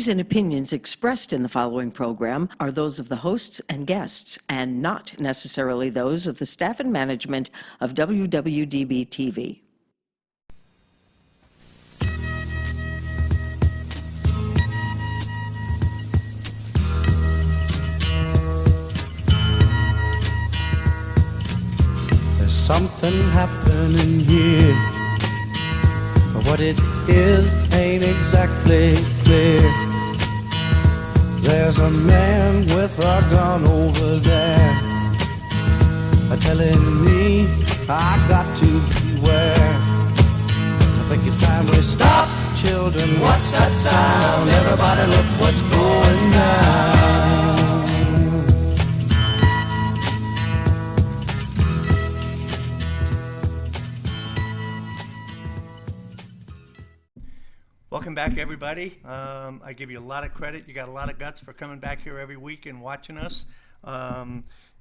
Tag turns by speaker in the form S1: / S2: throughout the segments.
S1: views and opinions expressed in the following program are those of the hosts and guests, and not necessarily those of the staff and management of WWDB-TV.
S2: There's something happening here, but what it is ain't exactly clear. There's a man with a gun over there, telling me I got to beware. I think it's time we stop, children. What's that sound? Everybody look what's going down.
S3: Welcome back, everybody. I give you a lot of credit. You got a lot of guts for coming back here every week and watching us.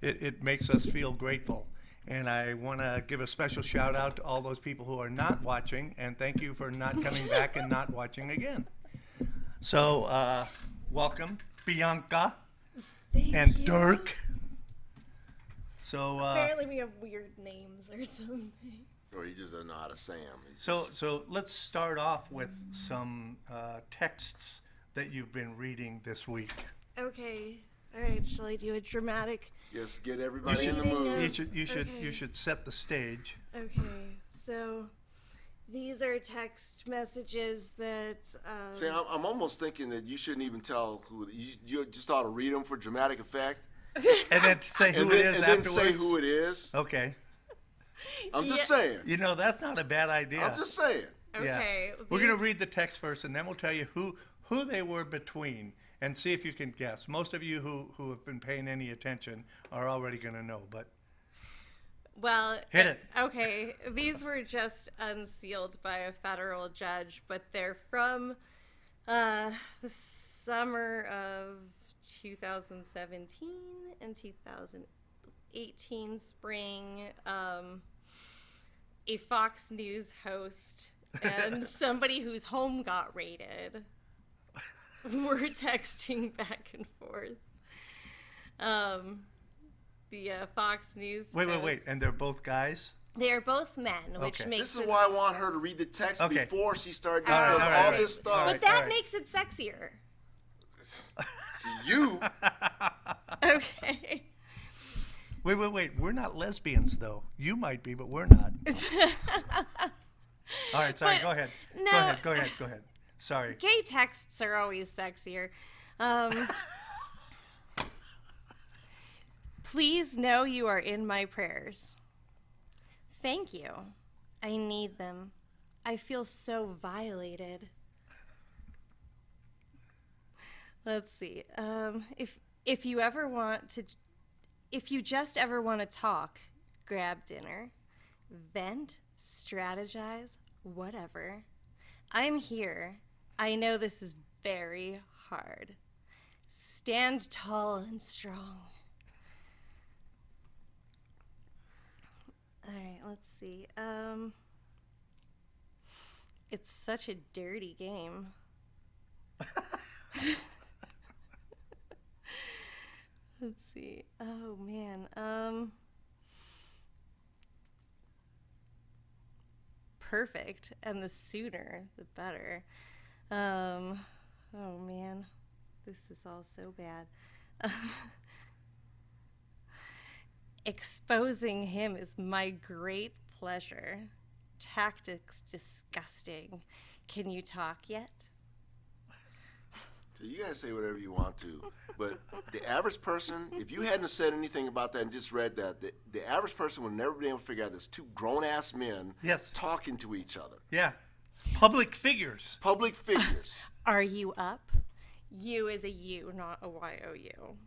S3: It makes us feel grateful. And I want to give a special shout out to all those people who are not watching, and thank you for not coming back and not watching again. So, welcome, Bianca and
S4: you.
S3: Dirk. So,
S4: Apparently we have weird names or something.
S5: Or he just doesn't know how to say them.
S3: So let's start off with some texts that you've been reading this week.
S4: Okay. All right. Shall I do a dramatic?
S5: Just get everybody in the mood.
S3: You should set the stage.
S4: Okay. So these are text messages that.
S5: See, I'm almost thinking that you shouldn't even tell who. You just ought to read them for dramatic effect.
S3: And then say who it is afterwards?
S5: Then say who it is.
S3: Okay.
S5: I'm just saying.
S3: You know, that's not a bad idea.
S5: I'm just saying.
S4: Okay.
S3: Yeah. We're going to read the text first, and then we'll tell you who they were between, and see if you can guess. Most of you who have been paying any attention are already going to know, but
S4: Well,
S3: hit it.
S4: Okay. These were just unsealed by a federal judge, but they're from the summer of 2017 and 2018 spring. A Fox News host and somebody whose home got raided were texting back and forth. The Fox News host,
S3: Wait. And they're both guys?
S4: They're both men, which
S3: Okay.
S4: makes
S5: This is why I want her to read the text
S3: Okay.
S5: before she starts
S3: All
S5: doing
S3: right,
S5: all
S3: right.
S5: this stuff.
S3: All
S4: But
S3: right,
S4: that
S3: right.
S4: makes it sexier.
S5: To you,
S4: Okay.
S3: Wait. We're not lesbians, though. You might be, but we're not. All right, sorry.
S4: But
S3: Go ahead.
S4: no-
S3: Go ahead. Sorry.
S4: Gay texts are always sexier. Please know you are in my prayers. Thank you. I need them. I feel so violated. Let's see. If you just ever want to talk, grab dinner, vent, strategize, whatever. I'm here. I know this is very hard. Stand tall and strong. All right, let's see. It's such a dirty game. Let's see. Oh man. Perfect, and the sooner the better. Oh man, this is all so bad. Exposing him is my great pleasure. Tactics disgusting. Can you talk yet?
S5: so you guys say whatever you want to, but the average person, if you hadn't said anything about that and just read that, the average person would never be able to figure out there's two grown-ass men
S3: Yes.
S5: talking to each other.
S3: Yeah. Public figures.
S5: Public figures.
S4: Are you up? You is a U, not a Y-O-U.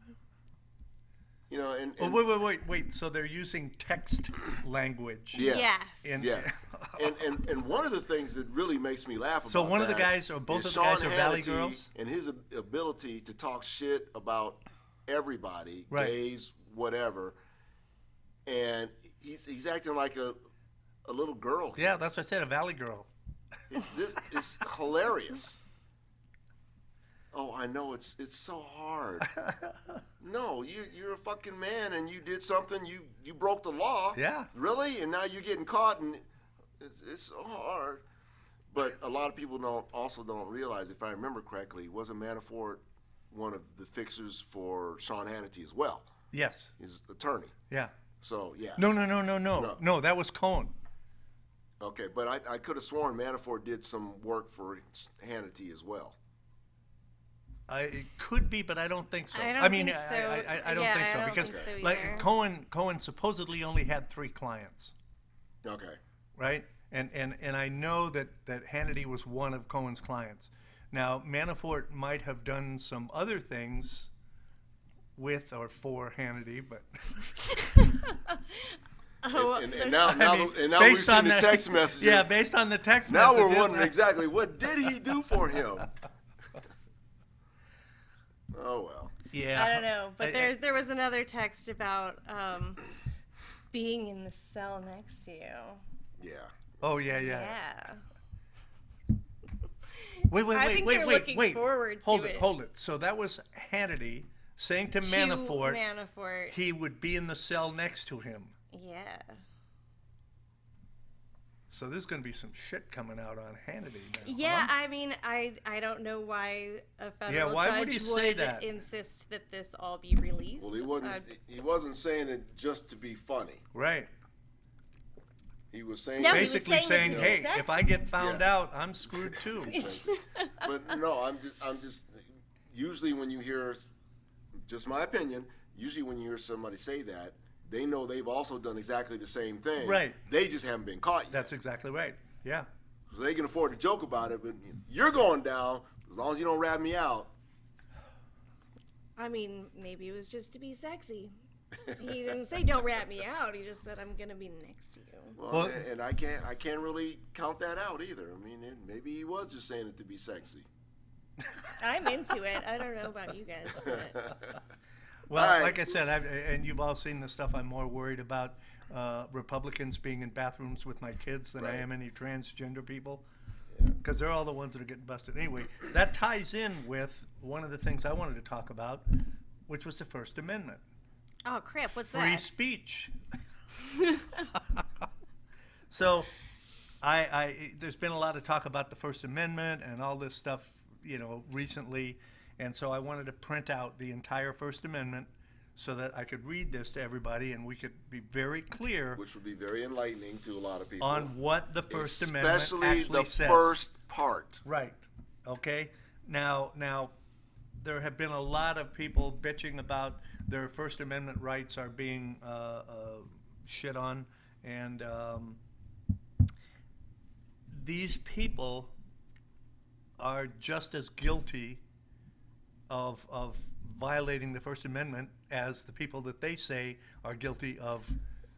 S5: You know, and
S3: Oh, wait. So they're using text language.
S5: Yes.
S4: Yes.
S3: And-
S5: Yes. and one of the things that really makes me laugh about
S3: So one of the
S5: that
S3: guys, or both
S5: is
S3: of the guys,
S5: Sean
S3: are Valley
S5: Hannity
S3: girls?
S5: and his ability to talk shit about everybody,
S3: Right.
S5: gays, whatever. And he's acting like a little girl.
S3: Yeah, that's what I said, a Valley girl.
S5: This is hilarious. Oh, I know it's so hard. No, you're a fucking man, and you did something. You broke the law.
S3: Yeah.
S5: Really, and now you're getting caught, and it's so hard. But a lot of people don't realize, if I remember correctly, wasn't Manafort one of the fixers for Sean Hannity as well?
S3: Yes.
S5: His attorney.
S3: Yeah.
S5: So yeah.
S3: No. No, that was Cohen.
S5: Okay, but I could have sworn Manafort did some work for Hannity as well.
S3: It could be, but I don't think so.
S4: I don't
S3: mean,
S4: think so.
S3: I don't
S4: Yeah,
S3: think so
S4: I don't
S3: because
S4: think so either.
S3: like Cohen supposedly only had 3 clients,
S5: Okay.
S3: right? And I know that Hannity was one of Cohen's clients. Now Manafort might have done some other things with or for Hannity, but
S5: And now we've
S3: based
S5: seen
S3: on
S5: the
S3: the-
S5: text messages.
S3: yeah, based on the text
S5: Now
S3: messages.
S5: we're wondering exactly what did he do for him. Oh well.
S3: Yeah,
S4: I don't know, but
S3: I-
S4: there was another text about being in the cell next to you.
S5: Yeah.
S3: Oh yeah.
S4: Yeah.
S3: Wait,
S4: I think they're looking forward to
S3: hold
S4: it.
S3: Hold it. So that was Hannity saying to
S4: To
S3: Manafort he would be in the cell next to him.
S4: Yeah.
S3: So there's going to be some shit coming out on Hannity now.
S4: Yeah,
S3: huh?
S4: I mean, I don't know why a federal
S3: Yeah, why
S4: judge
S3: would he say that?
S4: insist that this all be released.
S5: Well, he wasn't saying it just to be funny.
S3: Right.
S5: He was saying
S4: No, he was
S3: Basically
S4: saying
S3: saying,
S4: it's
S3: hey,
S4: sexy.
S3: if I get found
S5: Yeah.
S3: out, I'm screwed too.
S5: But no, I'm just usually when you hear, just my opinion, usually when you hear somebody say that, they know they've also done exactly the same thing.
S3: Right.
S5: They just haven't been caught yet.
S3: That's exactly right. Yeah.
S5: So they can afford to joke about it, but you're going down as long as you don't rat me out.
S4: I mean, maybe it was just to be sexy. He didn't say don't rat me out. He just said I'm gonna be next to you.
S5: Well, and I can't really count that out either. I mean, maybe he was just saying it to be sexy.
S4: I'm into it. I don't know about you guys, but
S3: Well,
S5: All right.
S3: like I said, and you've all seen the stuff, I'm more worried about Republicans being in bathrooms with my kids than I
S5: Right.
S3: am any transgender people. Because they're all the ones that are getting busted. Anyway, that ties in with one of the things I wanted to talk about, which was the First Amendment.
S4: oh crap, what's
S3: Free
S4: that?
S3: speech. So, there's been a lot of talk about the First Amendment and all this stuff, recently, and so I wanted to print out the entire First Amendment so that I could read this to everybody and we could be very clear
S5: Which would be very enlightening to a lot of people.
S3: on what the First Amendment
S5: Especially
S3: actually
S5: the
S3: says.
S5: first part.
S3: Right. Okay. Now, there have been a lot of people bitching about their First Amendment rights are being shit on, and these people are just as guilty of violating the First Amendment as the people that they say are guilty of.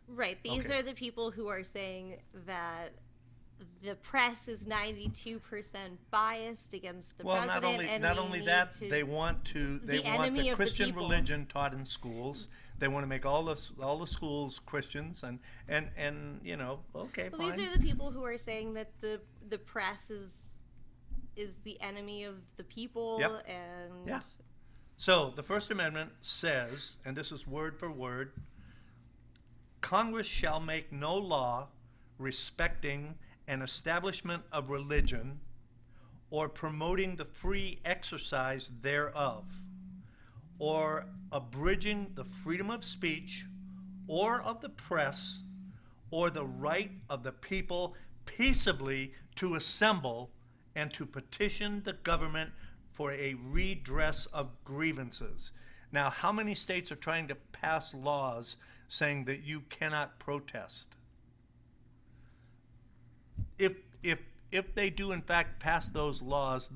S4: Right. These
S3: Okay.
S4: are the people who are saying that the press is 92% biased against the
S3: Well,
S4: president.
S3: not
S4: we
S3: only
S4: need
S3: that,
S4: to-
S3: they want
S4: the
S3: the
S4: enemy of the
S3: Christian
S4: people.
S3: religion taught in schools. They want to make all the schools Christians, and okay,
S4: Well,
S3: fine.
S4: these are the people who are saying that the press is the enemy of the people.
S3: Yep.
S4: And
S3: Yeah. So the First Amendment says, and this is word for word, Congress shall make no law respecting an establishment of religion or promoting the free exercise thereof, or abridging the freedom of speech or of the press, or the right of the people peaceably to assemble and to petition the government for a redress of grievances. Now, how many states are trying to pass laws saying that you cannot protest? If they do in fact pass those laws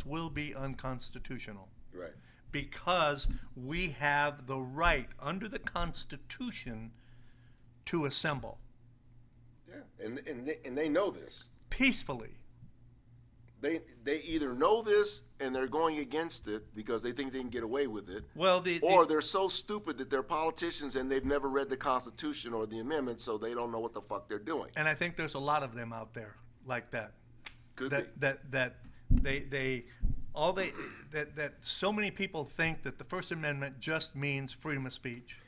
S3: will be unconstitutional.
S5: Right.
S3: Because we have the right under the Constitution to assemble
S5: Yeah. And they know this.
S3: peacefully.
S5: They either know this and they're going against it because they think they can get away with it,
S3: Well,
S5: or they're so stupid that they're politicians and they've never read the Constitution or the amendments, so they don't know what the fuck they're doing.
S3: and I think there's a lot of them out there like that.
S5: Could be.
S3: That they all they that so many people think that the First Amendment just means freedom of speech,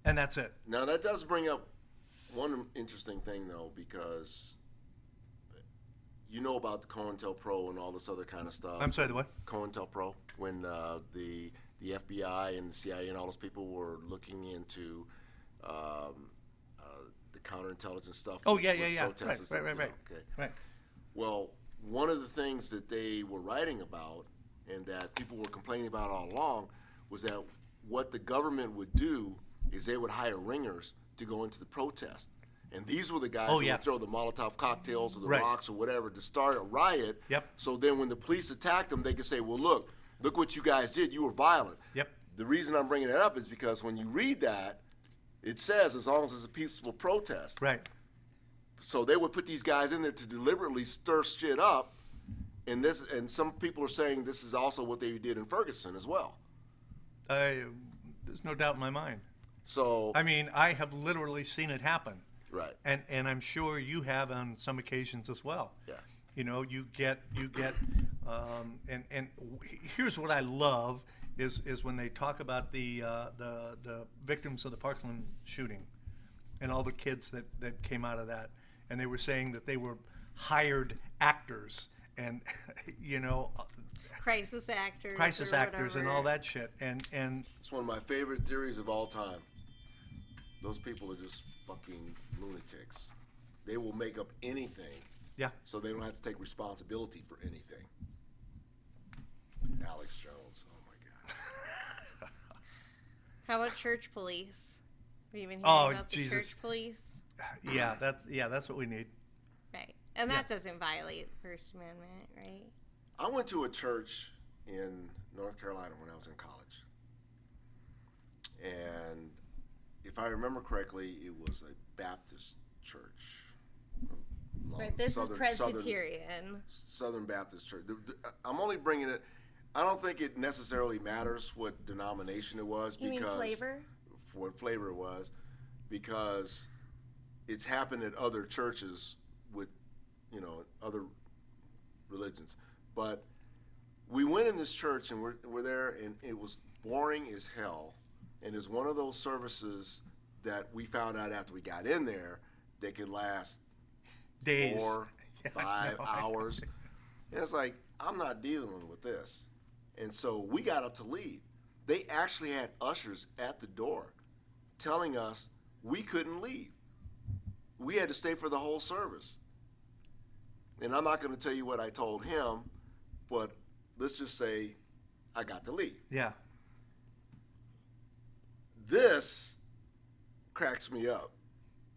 S3: and that's it.
S5: Now that does bring up one interesting thing though, because you know about the COINTELPRO and all this other kind of stuff.
S3: I'm sorry, the what?
S5: COINTELPRO, when the FBI and the CIA and all those people were looking into the counterintelligence stuff.
S3: Oh
S5: with-
S3: yeah,
S5: with
S3: yeah, yeah.
S5: protests
S3: Right,
S5: and
S3: right,
S5: stuff,
S3: right,
S5: you know, okay.
S3: right.
S5: Well, one of the things that they were writing about and that people were complaining about all along was that what the government would do is they would hire ringers to go into the protest. And these were the guys
S3: Oh,
S5: who
S3: yeah.
S5: would throw the Molotov cocktails or the
S3: Right.
S5: rocks or whatever to start a riot.
S3: Yep.
S5: So then when the police attacked them, they could say, well, look what you guys did. You were violent.
S3: Yep.
S5: The reason I'm bringing it up is because when you read that, it says as long as it's a peaceful protest.
S3: Right.
S5: So they would put these guys in there to deliberately stir shit up, and some people are saying this is also what they did in Ferguson as well.
S3: There's no doubt in my mind.
S5: So
S3: I mean, I have literally seen it happen,
S5: right,
S3: and I'm sure you have on some occasions as well.
S5: yeah,
S3: You know, you get, and here's what I love is when they talk about the victims of the Parkland shooting, and all the kids that came out of that, and they were saying that they were hired actors, and you know,
S4: Crisis actors.
S3: crisis
S4: or
S3: actors and all
S4: whatever.
S3: that shit, and
S5: it's one of my favorite theories of all time. Those people are just fucking lunatics. They will make up anything
S3: yeah,
S5: so they don't have to take responsibility for anything. Alex Jones, oh my God.
S4: How about church police? Have you been hearing
S3: Oh,
S4: about the
S3: Jesus.
S4: church police?
S3: that's what we need.
S4: Right. And that doesn't violate the First Amendment, right?
S5: I went to a church in North Carolina when I was in college. And if I remember correctly, it was a Baptist church.
S4: Right. This is
S5: Southern
S4: Presbyterian.
S5: Baptist church. I'm only bringing it, I don't think it necessarily matters what denomination it was.
S4: You mean
S5: because
S4: flavor?
S5: what flavor it was, because it's happened at other churches with, you know, other religions. But we went in this church and we're there, and it was boring as hell. And it's one of those services that we found out after we got in there they could last
S3: Days.
S5: 4,
S3: Yeah,
S5: 5
S3: I know.
S5: hours. And it's like, I'm not dealing with this. And so we got up to leave. They actually had ushers at the door telling us we couldn't leave. We had to stay for the whole service. And I'm not going to tell you what I told him, but let's just say I got to leave.
S3: Yeah.
S5: This cracks me up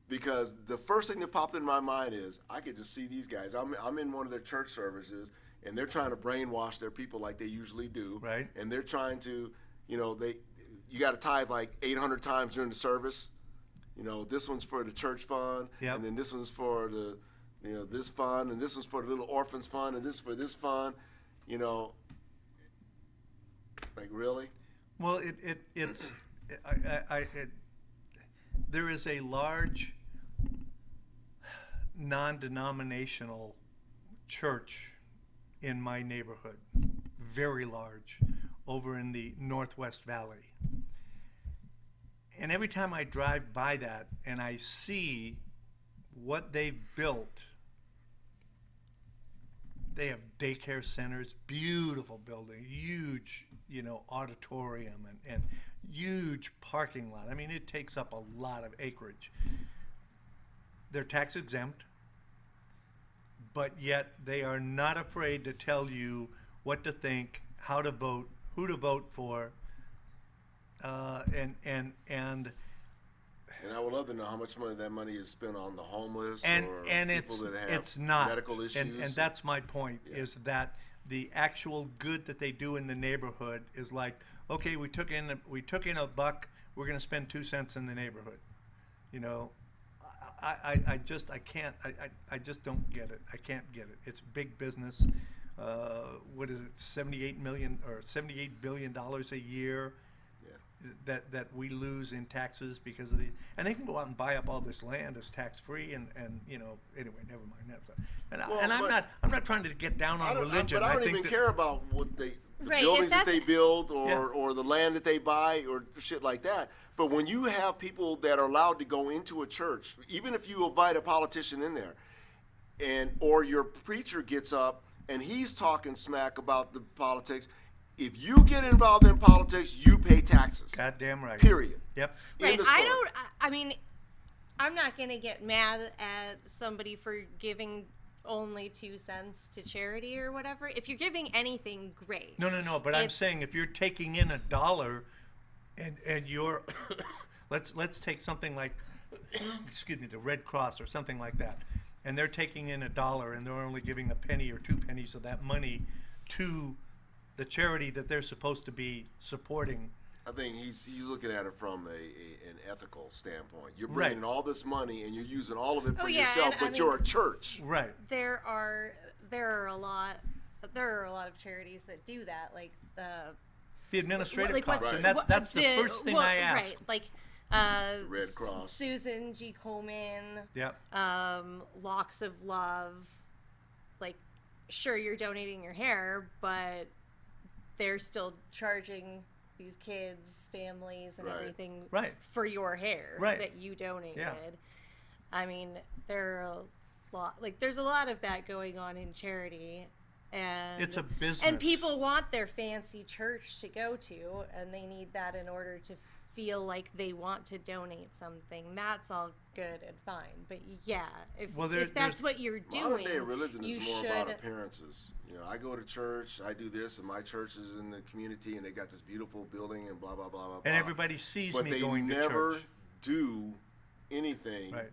S5: because the first thing that popped in my mind is I could just see these guys. I'm in one of their church services, and they're trying to brainwash their people like they usually do.
S3: Right.
S5: And they're trying to, you know, you got to tithe like 800 times during the service. You know, this one's for the church fund,
S3: Yep.
S5: and then this one's for the, you know, this fund, and this one's for the little orphans fund, and this for this fund. You know, like really?
S3: Well, there is a large non-denominational church in my neighborhood, very large, over in the Northwest Valley. And every time I drive by that and I see what they've built, they have daycare centers, beautiful building, huge, you know, auditorium and huge parking lot. I mean, it takes up a lot of acreage. They're tax exempt, but yet they are not afraid to tell you what to think, how to vote, who to vote for, and
S5: And I would love to know how much money that money is spent on the homeless
S3: and
S5: or
S3: and
S5: people
S3: it's
S5: that have
S3: it's not
S5: medical issues.
S3: and that's my point
S5: Yeah.
S3: is that the actual good that they do in the neighborhood is like, okay, we took in a buck, we're going to spend 2 cents in the neighborhood. You know, I just don't get it. I can't get it. It's big business. What is it, $78 billion a year?
S5: Yeah.
S3: that we lose in taxes because of the, and they can go out and buy up all this land as tax-free and anyway, never mind. I'm not trying to get down on religion.
S5: But I don't
S3: think
S5: even
S3: that-
S5: care about what the
S4: Right,
S5: buildings
S4: if
S5: that
S4: that's-
S5: they build
S3: Yeah.
S5: or the land that they buy or shit like that. But when you have people that are allowed to go into a church, even if you invite a politician in there, or your preacher gets up and he's talking smack about the politics, if you get involved in politics, you pay taxes.
S3: Goddamn right.
S5: Period.
S3: Yep.
S5: End
S4: Right.
S5: of story.
S4: I mean, I'm not going to get mad at somebody for giving only 2 cents to charity or whatever. If you're giving anything, great.
S3: No. But I'm
S4: It's-
S3: saying if you're taking in $1 and you're, let's take something like, excuse me, the Red Cross or something like that, and they're taking in $1 and they're only giving a penny or 2 pennies of that money to the charity that they're supposed to be supporting.
S5: I think he's looking at it from an ethical standpoint. You're
S3: Right.
S5: bringing all this money and you're using all of it for
S4: Oh, yeah,
S5: yourself,
S4: and
S5: but
S4: I
S5: you're
S4: mean-
S5: a church.
S3: Right.
S4: There are a lot of charities that do that, like
S3: The administrative
S4: like
S3: costs,
S4: what's-
S3: and
S4: what-
S3: that's the first thing I ask.
S4: Right, like
S5: Red Cross.
S4: Susan G. Komen,
S3: Yep.
S4: Locks of Love. Like, sure, you're donating your hair, but they're still charging these kids, families, and
S5: Right.
S4: everything
S3: Right.
S4: for your hair
S3: Right.
S4: that you donated.
S3: Yeah.
S4: I mean, there's a lot of that going on in charity. And
S3: It's a business.
S4: and people want their fancy church to go to, and they need that in order to feel like they want to donate something. That's all good and fine. But yeah, if
S3: there's-
S4: that's what you're doing,
S5: Modern day religion
S4: you
S5: is more
S4: should.
S5: about appearances. I go to church, I do this, and my church is in the community, and they got this beautiful building, and blah blah blah blah.
S3: And
S5: blah.
S3: everybody sees
S5: but
S3: me
S5: they
S3: going to
S5: never
S3: church.
S5: do anything
S3: Right.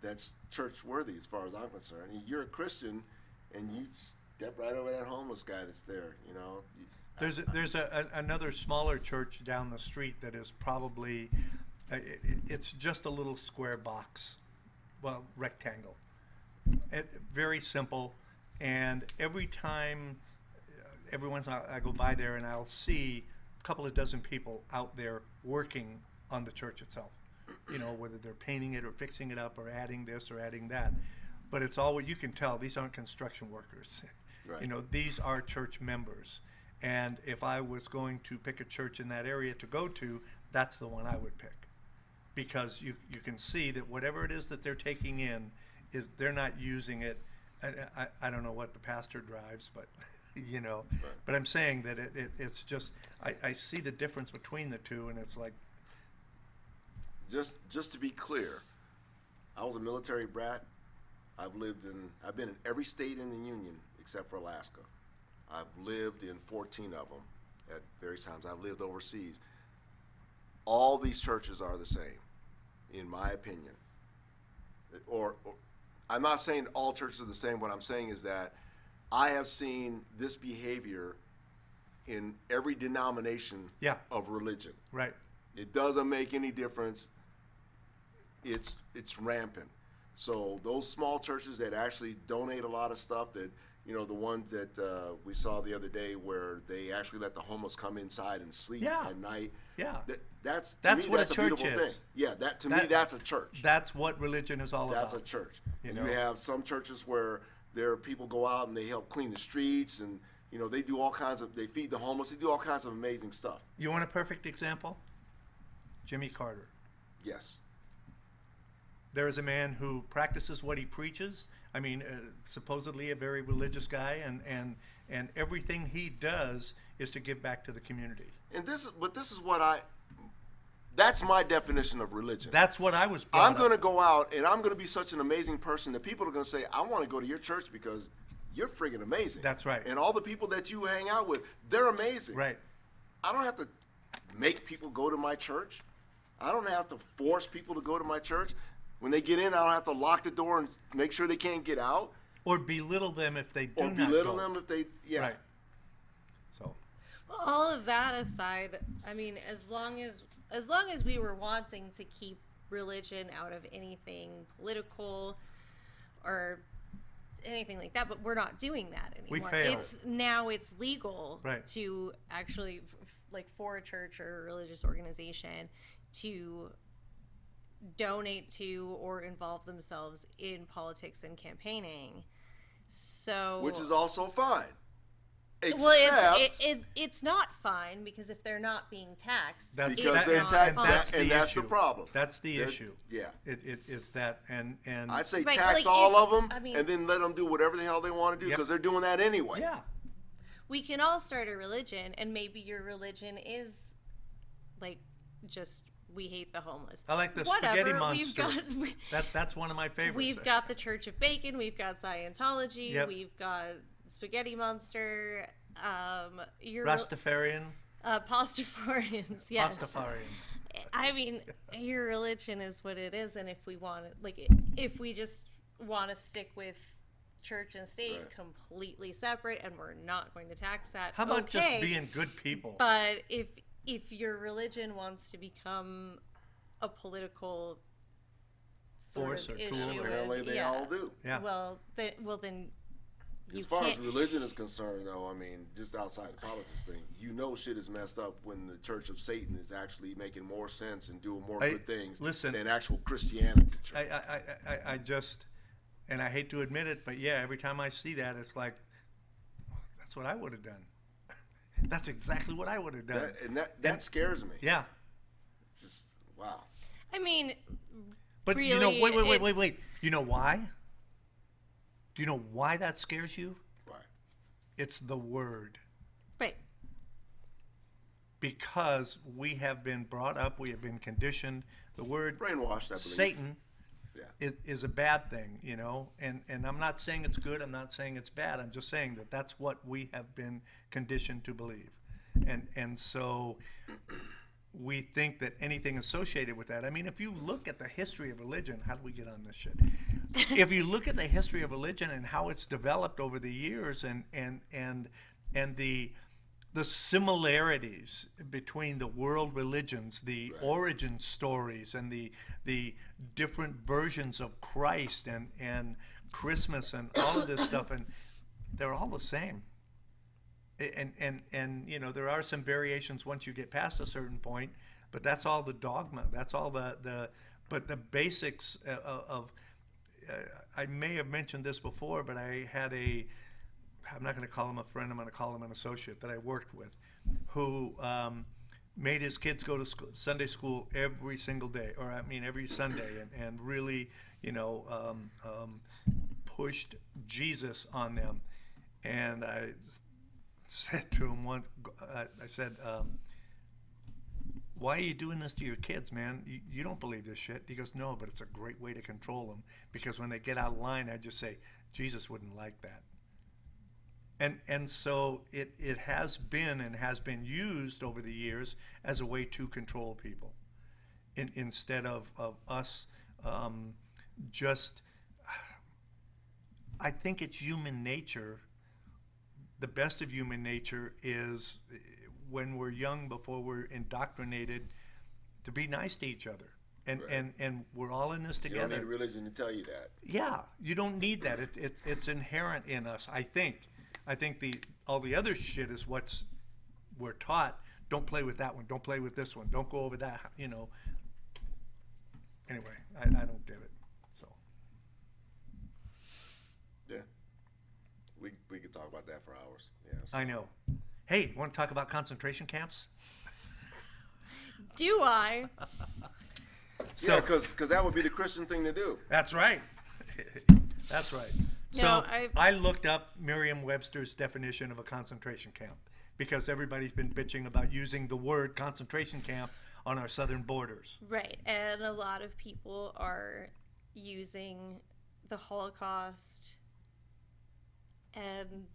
S5: that's church worthy, as far as I'm concerned. You're a Christian, and you step right over that homeless guy that's there.
S3: There's another smaller church down the street that is probably, it's just a little square box, well, rectangle. Very simple, and every once in a while I go by there and I'll see a couple of dozen people out there working on the church itself. Whether they're painting it or fixing it up or adding this or adding that. But it's always, you can tell these aren't construction workers.
S5: Right.
S3: These are church members. And if I was going to pick a church in that area to go to, that's the one I would pick. Because you can see that whatever it is that they're taking in, they're not using it. I don't know what the pastor drives, but but I'm saying that it's just, I see the difference between the two, and it's like,
S5: Just to be clear, I was a military brat. I've been in every state in the Union except for Alaska. I've lived in 14 of them at various times. I've lived overseas. All these churches are the same, in my opinion. Or I'm not saying all churches are the same. What I'm saying is that I have seen this behavior in every denomination
S3: Yeah.
S5: of religion.
S3: right.
S5: It doesn't make any difference. It's rampant. So those small churches that actually donate a lot of stuff, that the ones that we saw the other day where they actually let the homeless come inside and sleep
S3: Yeah.
S5: at night.
S3: Yeah.
S5: That's
S3: That's
S5: to me,
S3: what
S5: that's
S3: a
S5: a
S3: church
S5: beautiful
S3: is.
S5: thing. Yeah, to me
S3: That-
S5: that's a church.
S3: That's what religion is all
S5: That's a
S3: about.
S5: church.
S3: You
S5: And
S3: know?
S5: you have some churches where people go out and they help clean the streets, and they do all kinds of, they feed the homeless, they do all kinds of amazing stuff.
S3: You want a perfect example? Jimmy Carter.
S5: Yes.
S3: There is a man who practices what he preaches. I mean, supposedly a very religious guy, and everything he does is to give back to the community.
S5: And this is what that's my definition of religion.
S3: That's what I was brought
S5: I'm going to
S3: up.
S5: go out and I'm going to be such an amazing person that people are going to say, I want to go to your church because you're friggin' amazing.
S3: That's right.
S5: And all the people that you hang out with, they're amazing.
S3: Right.
S5: I don't have to make people go to my church. I don't have to force people to go to my church. When they get in, I don't have to lock the door and make sure they can't get out.
S3: Or belittle them if they do
S5: Or
S3: not
S5: belittle
S3: go.
S5: them if they, yeah.
S3: Right. So,
S4: All of that aside, I mean, as long as we were wanting to keep religion out of anything political or anything like that, but we're not doing that anymore.
S3: We failed.
S4: It's legal
S3: Right.
S4: to actually, like for a church or a religious organization to donate to or involve themselves in politics and campaigning. So,
S5: which is also fine. Except
S4: well, it's not fine because if they're not being taxed,
S3: That's-
S5: because
S4: it's
S5: they're
S4: not
S5: taxed,
S4: fine.
S3: that's
S5: and
S3: the
S5: that's
S3: issue.
S5: the problem.
S3: That's the
S5: They're-
S3: issue.
S5: Yeah.
S3: It is that, and
S5: I say
S4: Right,
S5: tax
S4: like
S5: all
S4: if-
S5: of them,
S4: I mean-
S5: and then let them do whatever the hell they want to do
S3: Yep.
S5: because they're doing that anyway.
S3: yeah.
S4: We can all start a religion, and maybe your religion is like just we hate the homeless.
S3: I like the
S4: Whatever,
S3: spaghetti monster.
S4: We've
S3: That's one of my favorites.
S4: we've got the Church of Bacon, we've got Scientology,
S3: Yep.
S4: we've got Spaghetti Monster, your
S3: Rastafarian.
S4: Pastafarians, yes.
S3: Pastafarian.
S4: I mean, your religion is what it is, and if we want it, like, if we just want to stick with church and state
S5: Right.
S4: completely separate, and we're not going to tax that,
S3: How about
S4: okay.
S3: just being good people?
S4: But if your religion wants to become a political sort
S3: Force
S4: of
S3: or
S4: issue,
S3: tool,
S5: Apparently they
S4: yeah,
S5: all do.
S3: Yeah.
S4: Well, then you
S5: As far
S4: can't.
S5: as religion is concerned, though, I mean, just outside the politics thing, shit is messed up when the Church of Satan is actually making more sense and doing more good things than actual Christianity. Church.
S3: I just, and I hate to admit it, but yeah, every time I see that, it's like, that's what I would have done. That's exactly what I would have done.
S5: That scares me.
S3: Yeah.
S5: It's just, wow.
S4: I mean,
S3: But
S4: really,
S3: you know, wait. You know why? Do you know why that scares you?
S5: Right.
S3: It's the word.
S4: right.
S3: Because we have been brought up, we have been conditioned. The word
S5: Brainwashed, I believe.
S3: Satan
S5: Yeah.
S3: is a bad thing, you know, and I'm not saying it's good, I'm not saying it's bad, I'm just saying that that's what we have been conditioned to believe. And so we think that anything associated with that, I mean, if you look at the history of religion, how do we get on this shit? If you look at the history of religion and how it's developed over the years and the similarities between the world religions, the origin stories, and the different versions of Christ and Christmas and all of this stuff, and they're all the same. And you know, there are some variations once you get past a certain point, but that's all the dogma. That's all but the basics of I may have mentioned this before, but I had I'm not going to call him a friend, I'm going to call him an associate that I worked with, who made his kids go to Sunday school every single day, or I mean every Sunday, and really, you know, pushed Jesus on them. And I said to him I said, why are you doing this to your kids, man? You don't believe this shit. He goes, no, but it's a great way to control them, because when they get out of line, I just say, Jesus wouldn't like that. And so it has been and has been used over the years as a way to control people, instead of us just. I think it's human nature. The best of human nature is when we're young, before we're indoctrinated, to be nice to each other. And we're all in this
S5: You
S3: together.
S5: don't need religion to tell you that.
S3: Yeah, you don't need that. It's inherent in us, I think. I think all the other shit is what's we're taught. Don't play with that one. Don't play with this one. Don't go over that. You know. Anyway, I don't get it. So.
S5: Yeah. We could talk about that for hours. Yes.
S3: I know. Hey, want to talk about concentration camps?
S4: Do I?
S5: Yeah, because that would be the Christian thing to do.
S3: That's right. That's right.
S4: No,
S3: So I looked up Merriam-Webster's definition of a concentration camp, because everybody's been bitching about using the word concentration camp on our southern borders.
S4: Right, and a lot of people are using the Holocaust and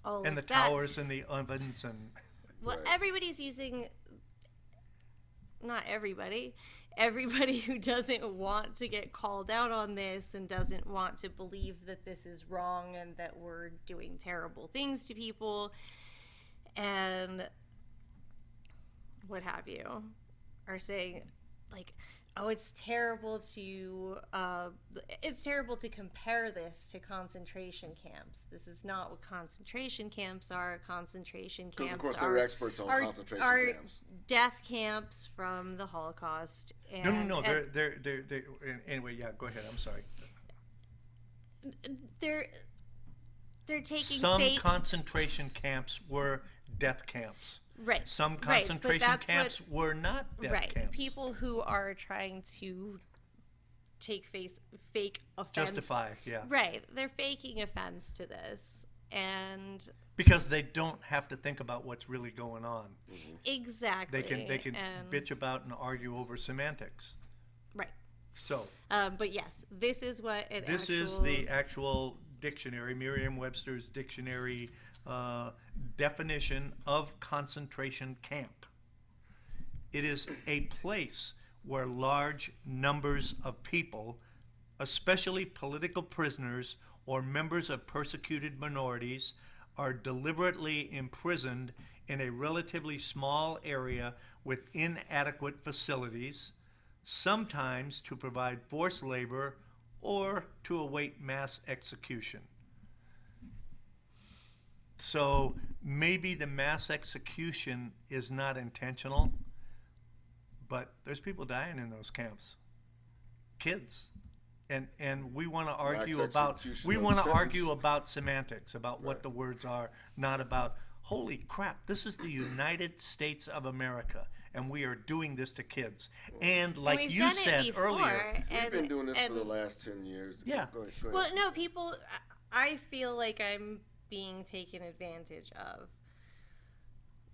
S4: all
S3: And the
S4: of that.
S3: towers and the ovens and
S4: Well,
S5: Right.
S4: everybody's using. Not everybody. Everybody who doesn't want to get called out on this and doesn't want to believe that this is wrong and that we're doing terrible things to people and what have you are saying, like, Oh, it's terrible to compare this to concentration camps. This is not what concentration camps are. Concentration camps
S5: Because, of course, they're experts on concentration camps.
S4: Death camps from the Holocaust. And,
S3: No. They're anyway. Yeah, go ahead. I'm sorry.
S4: They're taking
S3: Some concentration camps were death camps.
S4: Right.
S3: Some
S4: Right, but
S3: concentration
S4: that's
S3: camps were not death
S4: right.
S3: camps.
S4: People who are trying to take fake offense.
S3: Justify, yeah.
S4: Right. They're faking offense to this. And
S3: Because they don't have to think about what's really going on.
S4: exactly.
S3: They can
S4: and,
S3: bitch about and argue over semantics.
S4: Right.
S3: So
S4: But yes, this is what an
S3: this
S4: actual...
S3: is the actual dictionary, Merriam-Webster's dictionary definition of concentration camp. It is a place where large numbers of people, especially political prisoners or members of persecuted minorities, are deliberately imprisoned in a relatively small area with inadequate facilities, sometimes to provide forced labor or to await mass execution. So maybe the mass execution is not intentional, but there's people dying in those camps, kids, and we want to argue about semantics, about what the words are, not about holy crap, this is the United States of America, and we are doing this to kids. And like
S4: we've
S3: you
S4: done it
S3: said
S4: before,
S3: earlier,
S5: We've been doing this for the last 10 years.
S3: Yeah.
S5: Go ahead.
S4: Well, no, people... I feel like I'm being taken advantage of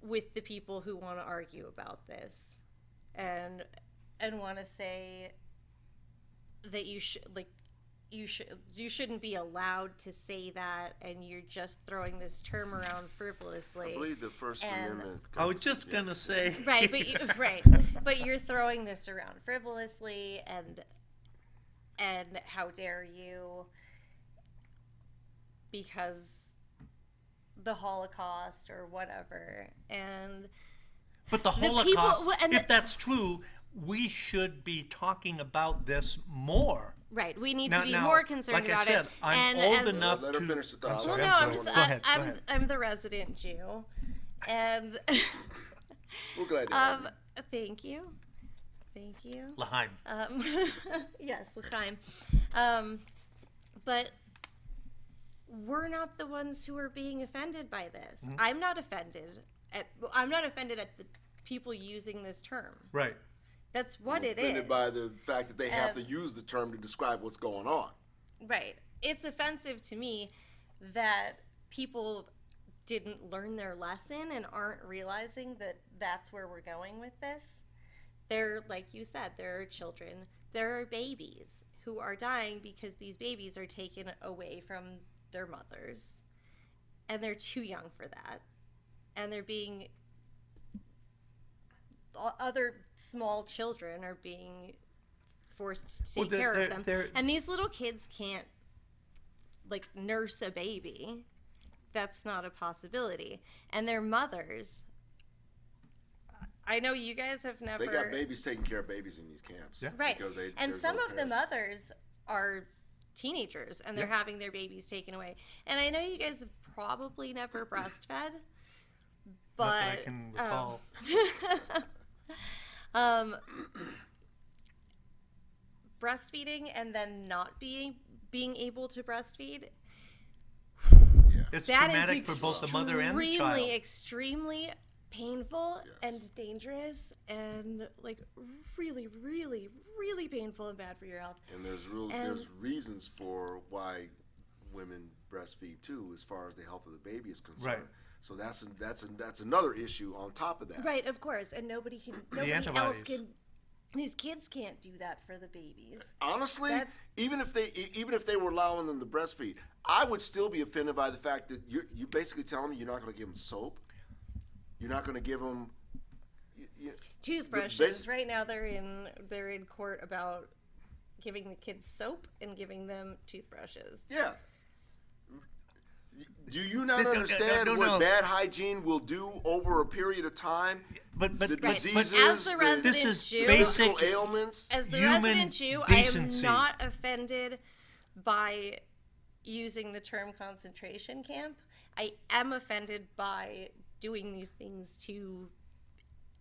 S4: with the people who want to argue about this and want to say that you shouldn't be allowed to say that, and you're just throwing this term around frivolously.
S5: I believe the First
S4: And-
S5: Amendment.
S3: I was just gonna say,
S4: Right, but you're throwing this around frivolously, and how dare you? Because the Holocaust or whatever, and
S3: but the
S4: people-
S3: Holocaust,
S4: well, and
S3: if that's true, we should be talking about this more.
S4: right, we need
S3: Now-
S4: to be
S3: now,
S4: more concerned
S3: like I
S4: about
S3: said,
S4: it.
S3: I'm
S4: and
S3: old
S4: as,
S3: enough
S5: Let her
S3: to.
S5: finish the thought.
S3: I'm
S4: Well,
S3: sorry,
S4: no,
S3: I'm
S4: I'm
S3: sorry.
S4: just
S3: Go ahead. Go ahead.
S4: I'm the resident Jew, and
S5: We're glad to have you.
S4: thank you.
S3: L'chaim.
S4: Yes, l'chaim. But we're not the ones who are being offended by this.
S3: Mm-hmm.
S4: I'm not offended at the people using this term.
S3: Right.
S4: That's what it
S5: Offended
S4: is.
S5: by the fact that they have to use the term to describe what's going on.
S4: Right. It's offensive to me that people didn't learn their lesson and aren't realizing that that's where we're going with this. There, like you said, there are children, there are babies who are dying because these babies are taken away from their mothers, and they're too young for that, and they're being other small children are being forced to take care of them, and these little kids can't like nurse a baby. That's not a possibility. And their mothers, I know you guys have never...
S5: They got babies taking care of babies in these camps.
S3: Yeah.
S4: Right.
S5: Because
S4: And
S5: there's
S4: some
S5: no
S4: of the
S5: parents.
S4: mothers are teenagers, and they're having their babies taken away. And I know you guys have probably never breastfed, but...
S3: Not that I can recall.
S4: Breastfeeding and then not being able to breastfeed,
S3: It's
S4: that
S3: traumatic
S4: is
S3: for both the mother and the child.
S4: extremely painful
S5: Yes.
S4: and dangerous, and like really, really, really painful and bad for your health.
S5: And there's reasons for why women breastfeed too, as far as the health of the baby is concerned.
S3: Right.
S5: So that's another issue on top of that.
S4: Right, of course, and nobody else
S3: antibodies.
S4: can. These kids can't do that for the babies.
S5: Honestly,
S4: That's-
S5: even if they were allowing them to breastfeed, I would still be offended by the fact that you basically telling me you're not going to give them soap, you're not going to give them
S4: Toothbrushes. Right now, they're in court about giving the kids soap and giving them toothbrushes.
S5: Yeah. Do you not
S3: No,
S5: understand
S3: no,
S5: what
S3: no.
S5: bad hygiene will do over a period of time?
S3: But
S5: The
S4: Right.
S5: diseases,
S4: As the
S5: the
S4: resident
S3: This is
S4: Jew,
S3: basic-
S5: physical ailments.
S4: as the
S3: human
S4: resident Jew,
S3: decency.
S4: I am not offended by using the term concentration camp. I am offended by doing these things to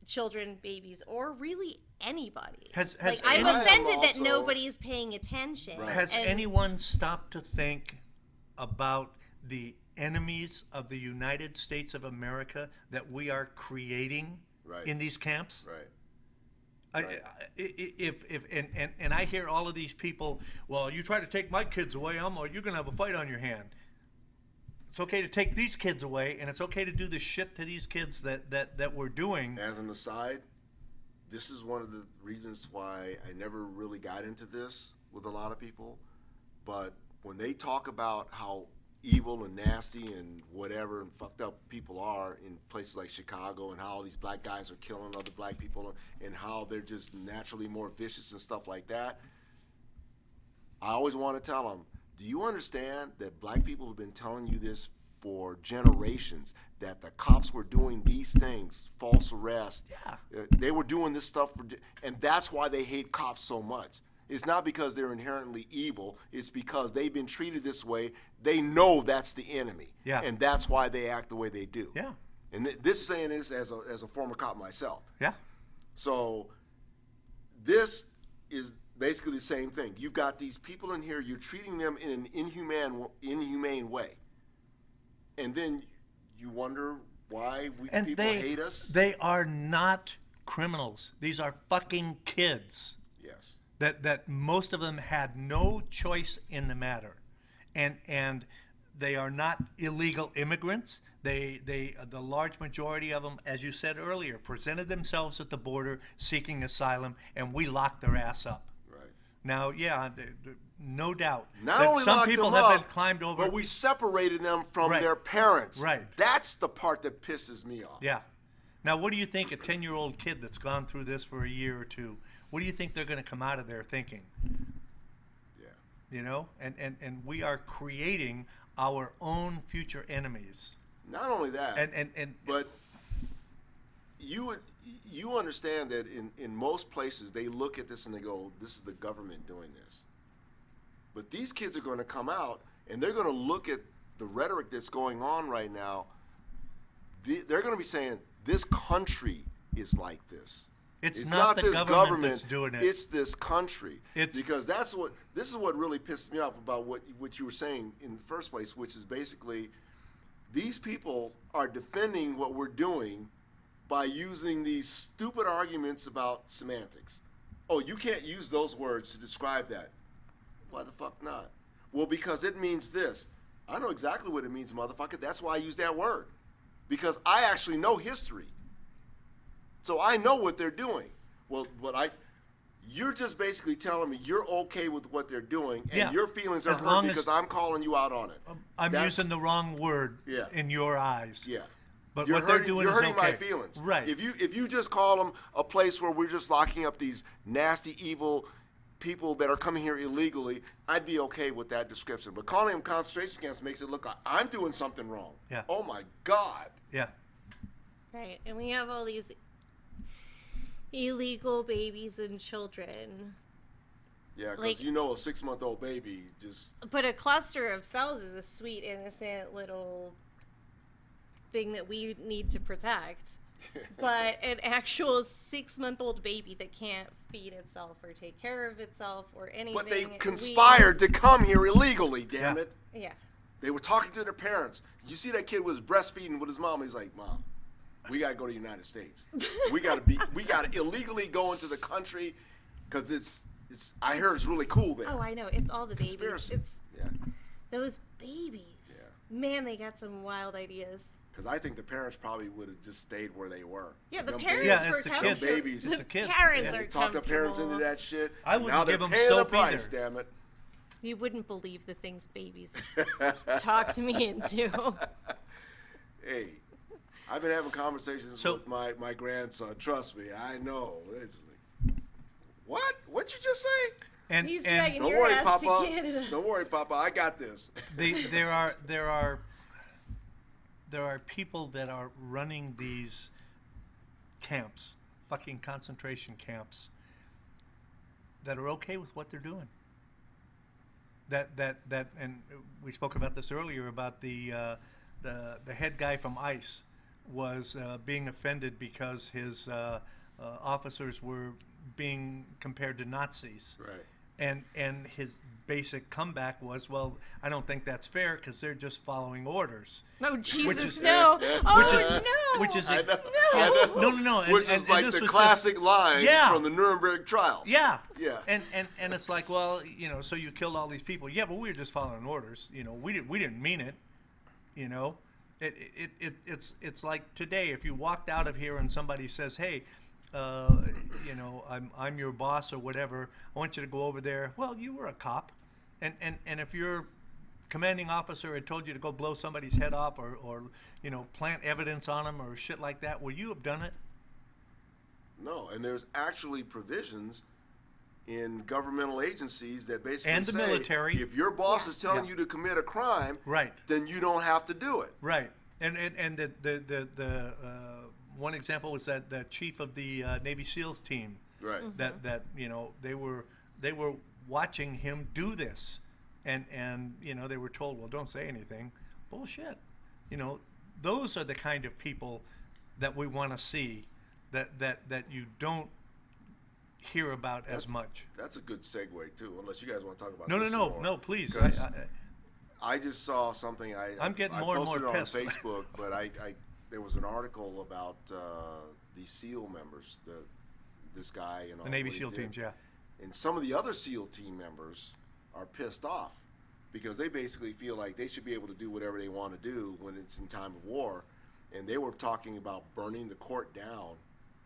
S4: children, babies, or really anybody.
S3: Has
S4: I'm
S5: I am
S4: offended that
S5: also-
S4: nobody's paying attention.
S5: Right.
S3: Has
S4: And-
S3: anyone stopped to think about the enemies of the United States of America that we are creating
S5: Right.
S3: in these camps?
S5: Right.
S3: And I hear all of these people, well, you try to take my kids away, you're gonna have a fight on your hand. It's okay to take these kids away, and it's okay to do the shit to these kids that we're doing.
S5: As an aside, this is one of the reasons why I never really got into this with a lot of people. But when they talk about how evil and nasty and whatever and fucked up people are in places like Chicago, and how all these black guys are killing other black people, and how they're just naturally more vicious and stuff like that, I always want to tell them, do you understand that black people have been telling you this for generations, that the cops were doing these things, false arrest, they were doing this stuff, and that's why they hate cops so much. It's not because they're inherently evil. It's because they've been treated this way. They know that's the enemy.
S3: Yeah.
S5: And that's why they act the way they do.
S3: Yeah.
S5: And this saying is as a former cop myself.
S3: Yeah.
S5: So this is basically the same thing. You've got these people in here, you're treating them in an inhumane way. And then you wonder why people hate us.
S3: They are not criminals. These are fucking kids.
S5: Yes.
S3: That most of them had no choice in the matter, and they are not illegal immigrants. The large majority of them, as you said earlier, presented themselves at the border seeking asylum, and we locked their ass up.
S5: Right.
S3: Now, no doubt.
S5: Not
S3: that
S5: only
S3: some
S5: locked
S3: people
S5: them
S3: have
S5: up,
S3: been climbed over.
S5: but we separated them from
S3: Right.
S5: their parents.
S3: Right.
S5: That's the part that pisses me off.
S3: Yeah. Now, what do you think a 10-year-old kid that's gone through this for a year or two? What do you think they're going to come out of there thinking?
S5: Yeah.
S3: You know, and we are creating our own future enemies.
S5: Not only that,
S3: And
S5: but you understand that in most places they look at this and they go, this is the government doing this. But these kids are going to come out and they're going to look at the rhetoric that's going on right now. They're going to be saying, this country is like this.
S3: It's not the
S5: this
S3: government that's doing it.
S5: It's this country.
S3: It's-
S5: because this is what really pissed me off about what you were saying in the first place, which is basically these people are defending what we're doing by using these stupid arguments about semantics. Oh, you can't use those words to describe that. Why the fuck not? Well, because it means this. I know exactly what it means, motherfucker. That's why I use that word. Because I actually know history. So I know what they're doing. Well, you're just basically telling me you're okay with what they're doing, and
S3: Yeah.
S5: your feelings are
S3: As long
S5: hurt
S3: as-
S5: because I'm calling you out on it.
S3: I'm
S5: That's-
S3: using the wrong word
S5: Yeah.
S3: in your eyes.
S5: Yeah.
S3: But
S5: You're
S3: what they're
S5: hurting,
S3: doing
S5: you're
S3: is
S5: hurting
S3: okay.
S5: my feelings.
S3: Right.
S5: If you just call them a place where we're just locking up these nasty, evil people that are coming here illegally, I'd be okay with that description. But calling them concentration camps makes it look like I'm doing something wrong.
S3: Yeah.
S5: Oh my God.
S3: Yeah.
S4: Right, and we have all these illegal babies and children.
S5: Yeah, because
S4: Like-
S5: you know a 6-month-old baby just
S4: But a cluster of cells is a sweet, innocent little thing that we need to protect. But an actual 6-month-old baby that can't feed itself or take care of itself or anything.
S5: but they conspired to come here illegally, damn
S3: Yeah.
S5: it.
S4: Yeah.
S5: They were talking to their parents. You see that kid was breastfeeding with his mom. He's like, Mom, we got to go to the United States. we got to illegally go into the country because I heard it's really cool there.
S4: Oh, I know. It's all the babies.
S5: Conspiracy.
S4: It's
S5: Yeah.
S4: those babies.
S5: Yeah.
S4: Man, they got some wild ideas.
S5: Because I think the parents probably would have just stayed where they were.
S4: Yeah, the
S5: Them
S4: parents
S3: Yeah,
S4: were
S3: it's the
S4: comfortable.
S3: kids.
S5: babies.
S3: It's the kids.
S4: Parents
S3: Yeah.
S4: are
S5: They talked the parents into
S4: comfortable.
S5: that shit.
S3: I
S5: and
S3: wouldn't
S5: now they're
S3: give 'em
S5: paying the
S3: soap
S5: price,
S3: either.
S5: damn it.
S4: You wouldn't believe the things babies talked me into.
S5: Hey, I've been having conversations
S3: So-
S5: with my grandson. Trust me, I know. It's like, what? What'd you just say?
S3: And
S4: He's
S3: and
S4: dragging
S5: Don't
S4: your
S5: worry,
S4: ass to
S5: Papa.
S4: Canada.
S5: Don't worry, Papa. I got this.
S3: there are there are people that are running these camps, fucking concentration camps, that are okay with what they're doing. And we spoke about this earlier about the head guy from ICE was being offended because his officers were being compared to Nazis.
S5: Right.
S3: And his basic comeback was, well, I don't think that's fair because they're just following orders.
S4: No, Jesus,
S3: is-
S4: no.
S3: Which
S4: Oh,
S3: is,
S4: no.
S3: which is
S5: I know.
S3: yeah,
S5: I know.
S3: no.
S5: Which is like
S3: this
S5: the
S3: was
S5: classic line
S3: Yeah.
S5: from the Nuremberg trials.
S3: Yeah.
S5: Yeah.
S3: And it's like, well, so you killed all these people. Yeah, but we were just following orders. We didn't mean it. It's like today, if you walked out of here and somebody says, hey, I'm your boss or whatever, I want you to go over there. Well, you were a cop. And if your commanding officer had told you to go blow somebody's head off or plant evidence on them or shit like that, would you have done it?
S5: No, and there's actually provisions in governmental agencies that basically
S3: And the
S5: say,
S3: military.
S5: if your boss is telling
S3: Yeah.
S5: you to commit a crime,
S3: Right.
S5: then you don't have to do it.
S3: Right. And the one example was that the chief of the Navy SEALs team.
S5: Right.
S3: That they were watching him do this, and they were told, well, don't say anything. Bullshit. Those are the kind of people that we want to see, that you don't hear about as much.
S5: That's a good segue too, unless you guys want to talk about
S3: No,
S5: this some more.
S3: no, please.
S5: 'Cause I just saw something.
S3: I'm getting
S5: I
S3: more and more
S5: posted it
S3: pissed.
S5: on Facebook, but there was an article about the SEAL members, this guy,
S3: The Navy
S5: what he
S3: SEAL
S5: did.
S3: teams, yeah.
S5: And some of the other SEAL team members are pissed off because they basically feel like they should be able to do whatever they want to do when it's in time of war. And they were talking about burning the court down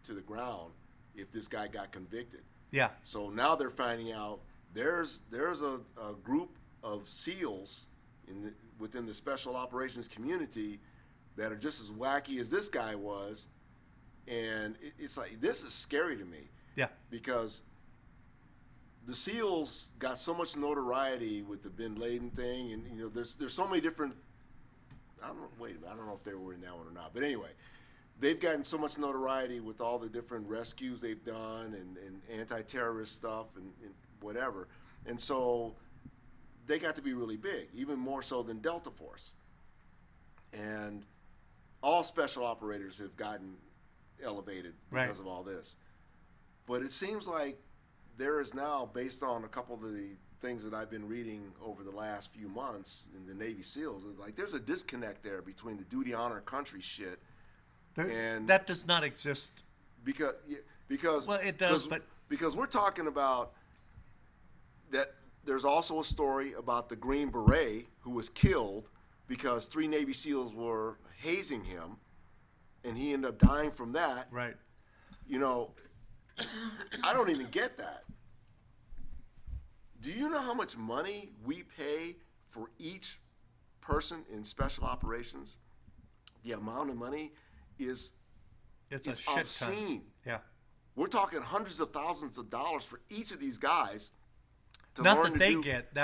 S5: to the ground if this guy got convicted.
S3: Yeah.
S5: So now they're finding out there's a group of SEALs within the special operations community that are just as wacky as this guy was. And it's like, this is scary to me.
S3: Yeah.
S5: Because the SEALs got so much notoriety with the Bin Laden thing, and there's so many different. I don't know if they were in that one or not, but anyway, they've gotten so much notoriety with all the different rescues they've done and anti-terrorist stuff and whatever, and so they got to be really big, even more so than Delta Force, and all special operators have gotten elevated because of all this, but it seems like there is now, based on a couple of the things that I've been reading over the last few months in the Navy SEALs, like there's a disconnect there between the duty, honor, country shit. And
S3: that does not exist.
S5: Because
S3: Well, it does, but
S5: because we're talking about that. There's also a story about the Green Beret who was killed because 3 Navy SEALs were hazing him, and he ended up dying from that.
S3: right.
S5: I don't even get that. Do you know how much money we pay for each person in special operations? The amount of money is
S3: It's a shit
S5: obscene.
S3: ton. Yeah.
S5: We're talking hundreds of thousands of dollars for each of these guys to
S3: Not
S5: learn
S3: that
S5: to
S3: they
S5: do.
S3: get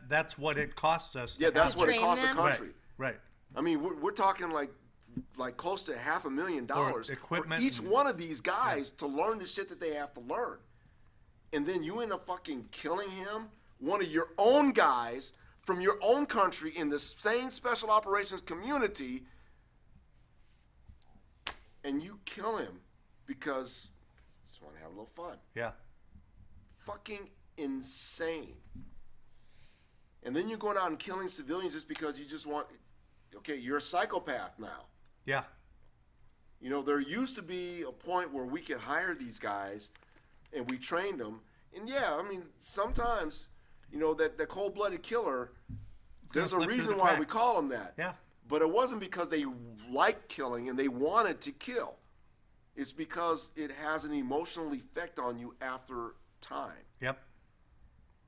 S3: that's what it costs us.
S5: Yeah,
S3: to
S5: that's
S3: have
S5: what it
S3: them.
S4: Train
S5: costs the
S4: them?
S5: country.
S3: Right.
S5: I mean, we're talking like close to $500,000
S3: equipment
S5: for each
S3: and-
S5: one of these guys to learn the shit that they have to learn. And then you end up fucking killing him, one of your own guys from your own country in the same special operations community, and you kill him because you just want to have a little fun.
S3: Yeah.
S5: Fucking insane. And then you're going out and killing civilians just because you just want, okay, you're a psychopath now.
S3: Yeah.
S5: There used to be a point where we could hire these guys and we trained them. And yeah, I mean, sometimes, that cold-blooded killer, there's a
S3: slip through
S5: reason
S3: the
S5: why we
S3: cracks.
S5: call them that.
S3: Yeah.
S5: But it wasn't because they liked killing and they wanted to kill. It's because it has an emotional effect on you after time.
S3: Yep.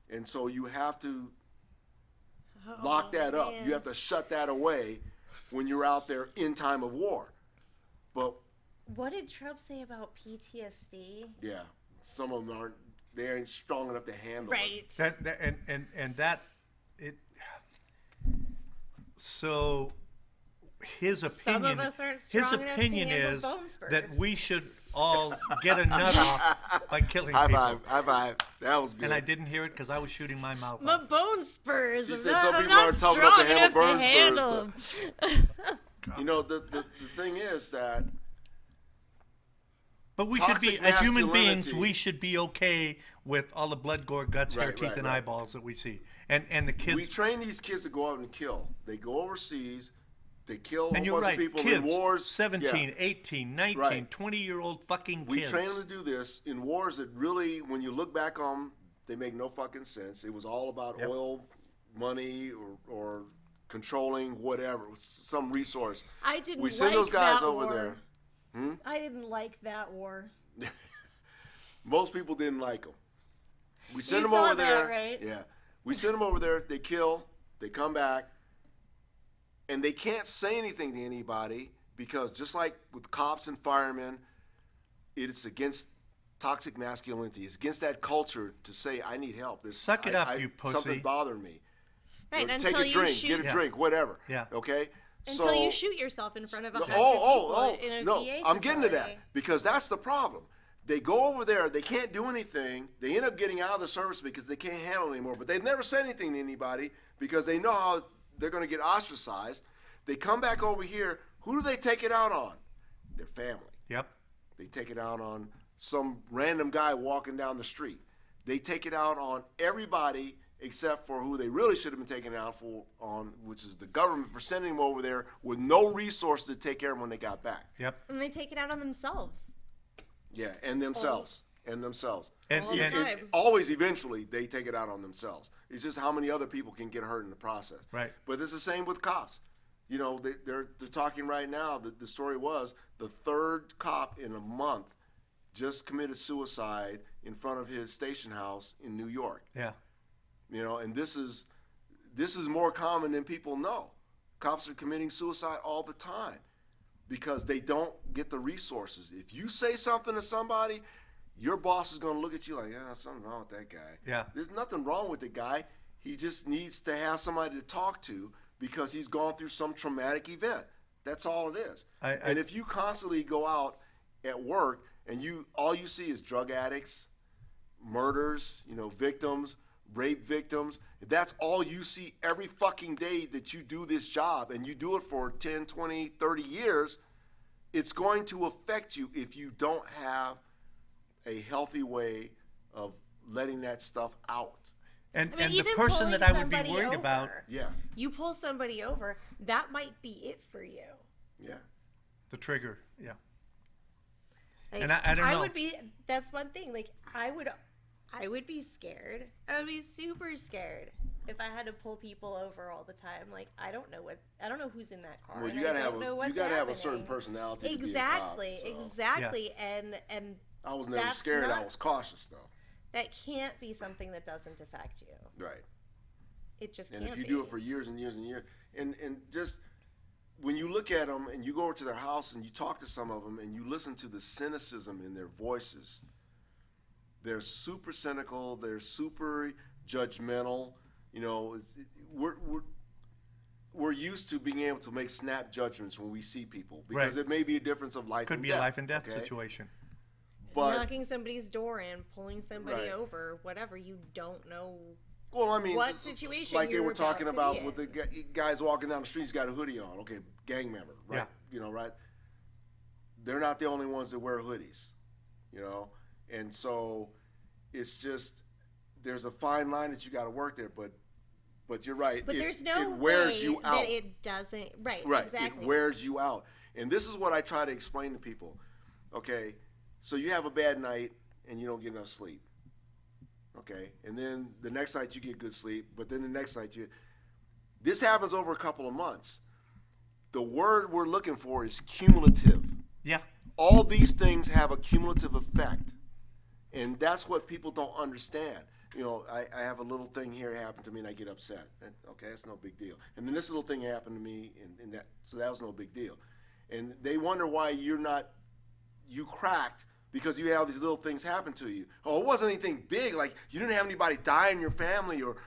S5: And so you have to lock that up.
S4: man.
S5: You have to shut that away when you're out there in time of war. But
S4: What did Trump say about PTSD?
S5: yeah, some of them they ain't strong enough to handle it.
S4: Right.
S3: So his
S4: Some
S3: opinion,
S4: of us aren't
S3: his
S4: strong enough to
S3: opinion
S4: handle
S3: is
S4: bone spurs.
S3: that we should all get a nut off by killing
S5: High
S3: people.
S5: five, high five. That was good.
S3: And I didn't hear it because I was shooting my mouth
S4: My
S3: off.
S4: bone spurs.
S5: She
S4: I'm
S5: said
S4: not,
S5: some
S4: I'm
S5: people
S4: not
S5: aren't tough enough to
S4: strong
S5: handle
S4: enough
S5: burn
S4: to
S5: spurs,
S4: handle them.
S5: You know, the thing is that
S3: But we should be,
S5: toxic
S3: as human beings,
S5: masculinity-
S3: we should be okay with all the blood, gore, guts, hair,
S5: Right,
S3: teeth,
S5: right,
S3: and
S5: right.
S3: eyeballs that we see. And the kids.
S5: we train these kids to go out and kill. They go overseas, they kill a
S3: and
S5: whole
S3: you're
S5: bunch
S3: right,
S5: of people
S3: kids,
S5: in wars.
S3: 17,
S5: Yeah.
S3: 18, 19,
S5: Right.
S3: 20-year-old fucking
S5: We
S3: kids.
S5: train them to do this in wars that really, when you look back on them, they make no fucking sense. It was all about
S3: Yep.
S5: oil, money, or controlling whatever, some resource.
S4: I didn't
S5: We send
S4: like
S5: those guys
S4: that
S5: over
S4: war.
S5: there.
S4: I didn't like that war.
S5: Most people didn't like them. We send
S4: You
S5: them over
S4: saw that,
S5: there.
S4: right?
S5: Yeah. We send them over there. They kill. They come back. And they can't say anything to anybody because just like with cops and firemen, it's against toxic masculinity. It's against that culture to say, I need help.
S3: Suck it up, you pussy.
S5: Something bothering me.
S4: Right,
S5: Or
S4: until
S5: take a
S4: you
S5: drink,
S4: shoot,
S5: get a
S3: Yeah.
S5: drink, whatever.
S3: Yeah.
S5: Okay?
S4: until you shoot yourself in front of 100
S5: Oh,
S4: people in a
S5: no,
S4: VA
S5: I'm getting to that
S4: facility.
S5: because that's the problem. They go over there, they can't do anything. They end up getting out of the service because they can't handle it anymore. But they've never said anything to anybody because they know how they're going to get ostracized. They come back over here. Who do they take it out on? Their family.
S3: Yep.
S5: They take it out on some random guy walking down the street. They take it out on everybody except for who they really should have been taking it out on, which is the government for sending them over there with no resources to take care of them when they got back.
S3: Yep.
S4: And they take it out on themselves.
S5: Yeah, and themselves. And themselves.
S3: And,
S4: All the
S3: and
S4: time.
S5: Always, eventually, they take it out on themselves. It's just how many other people can get hurt in the process.
S3: Right.
S5: But it's the same with cops. You know, they're talking right now. The story was the third cop in a month just committed suicide in front of his station house in New York.
S3: yeah.
S5: You know, and this is more common than people know. Cops are committing suicide all the time because they don't get the resources. If you say something to somebody, your boss is going to look at you like, something wrong with that guy.
S3: Yeah.
S5: There's nothing wrong with the guy. He just needs to have somebody to talk to because he's gone through some traumatic event. That's all it is. And if you constantly go out at work and all you see is drug addicts, murders, victims, rape victims, if that's all you see every fucking day that you do this job and you do it for 10, 20, 30 years, it's going to affect you if you don't have a healthy way of letting that stuff out.
S3: And,
S4: I mean,
S3: and the
S4: even
S3: person that I
S4: pulling
S3: would be
S4: somebody
S3: worried
S4: over,
S3: about,
S5: Yeah,
S4: You pull somebody over, that might be it for you.
S5: yeah.
S3: the trigger. Yeah.
S4: Like,
S3: And I don't know.
S4: That's one thing. Like, I would be scared. I would be super scared if I had to pull people over all the time. Like, I don't know who's in that car.
S5: Well,
S4: and
S5: you gotta
S4: I
S5: have
S4: don't know
S5: a
S4: what's
S5: certain
S4: happening.
S5: personality.
S4: Exactly,
S5: to be a cop, so.
S4: exactly. And
S5: I was never
S4: that's
S5: scared. I
S4: not-
S5: was cautious though.
S4: that can't be something that doesn't affect you.
S5: Right.
S4: It just
S5: And
S4: can't
S5: if you
S4: be.
S5: do it for years and years and years, and just when you look at them and you go over to their house and you talk to some of them and you listen to the cynicism in their voices, they're super cynical. They're super judgmental. We're used to being able to make snap judgments when we see people because
S3: Right.
S5: it may be a difference of life
S3: Could
S5: and
S3: be
S5: death.
S3: a life and death
S5: okay?
S3: situation.
S5: But
S4: knocking somebody's door in, pulling somebody
S5: Right.
S4: over, whatever, you don't know.
S5: well, I mean,
S4: What situation
S5: like they
S4: you're
S5: were talking
S4: about
S5: about
S4: to
S5: with
S4: be
S5: the guys walking down the street, he's got a hoodie on. Okay, gang member, right?
S3: Yeah.
S5: Right? They're not the only ones that wear hoodies, and so it's just there's a fine line that you got to work there, but you're right.
S4: But there's no
S5: it wears
S4: way
S5: you out.
S4: that it doesn't. Right,
S5: Right.
S4: exactly.
S5: It wears you out. And this is what I try to explain to people. Okay, so you have a bad night and you don't get enough sleep. Okay, and then the next night you get good sleep, but then the next night this happens over a couple of months. The word we're looking for is cumulative.
S3: Yeah.
S5: All these things have a cumulative effect. And that's what people don't understand. I have a little thing here happen to me and I get upset. Okay, that's no big deal. And then this little thing happened to me so that was no big deal. And they wonder why you cracked because you have these little things happen to you. Oh, it wasn't anything big, like you didn't have anybody die in your family or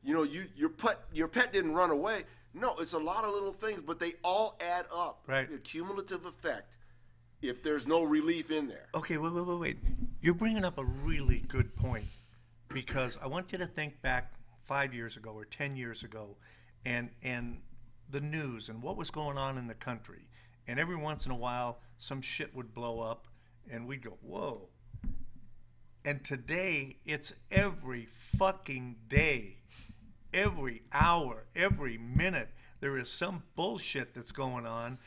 S5: your pet didn't run away. No, it's a lot of little things, but they all add up.
S3: Right.
S5: The cumulative effect if there's no relief in there.
S3: Okay, wait. You're bringing up a really good point, because I want you to think back 5 years ago or 10 years ago, and the news and what was going on in the country. And every once in a while, some shit would blow up, and we'd go, whoa. And today, it's every fucking day, every hour, every minute, there is some bullshit that's going on.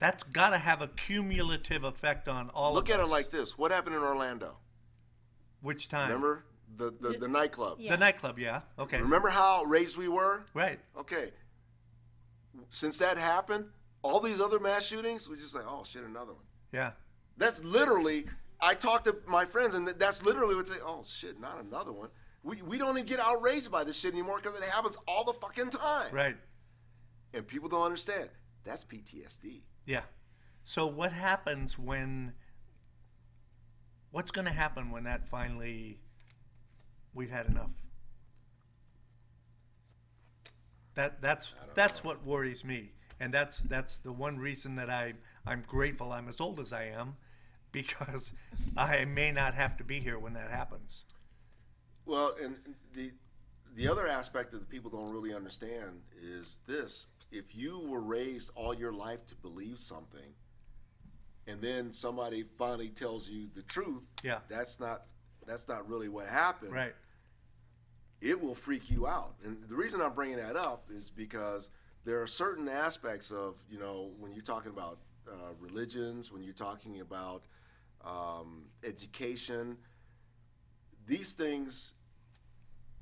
S3: That's got to have a cumulative effect on all
S5: Look
S3: of us.
S5: at it like this. What happened in Orlando?
S3: Which time?
S5: Remember the nightclub?
S4: Yeah.
S3: The nightclub, yeah. Okay.
S5: Remember how outraged we were?
S3: Right.
S5: Okay. Since that happened, all these other mass shootings, we just like, oh shit, another one.
S3: Yeah.
S5: That's literally, I talk to my friends, and that's literally what they say, oh shit, not another one. We don't even get outraged by this shit anymore because it happens all the fucking time.
S3: Right.
S5: And people don't understand. That's PTSD.
S3: Yeah. So what happens when? What's going to happen when that finally? We've had enough. That's what worries me, and that's the one reason that I'm grateful I'm as old as I am, because I may not have to be here when that happens.
S5: Well, and the other aspect that the people don't really understand is this. If you were raised all your life to believe something, and then somebody finally tells you the truth,
S3: Yeah.
S5: that's not really what happened.
S3: Right.
S5: It will freak you out. And the reason I'm bringing that up is because there are certain aspects of, when you're talking about religions, when you're talking about education, these things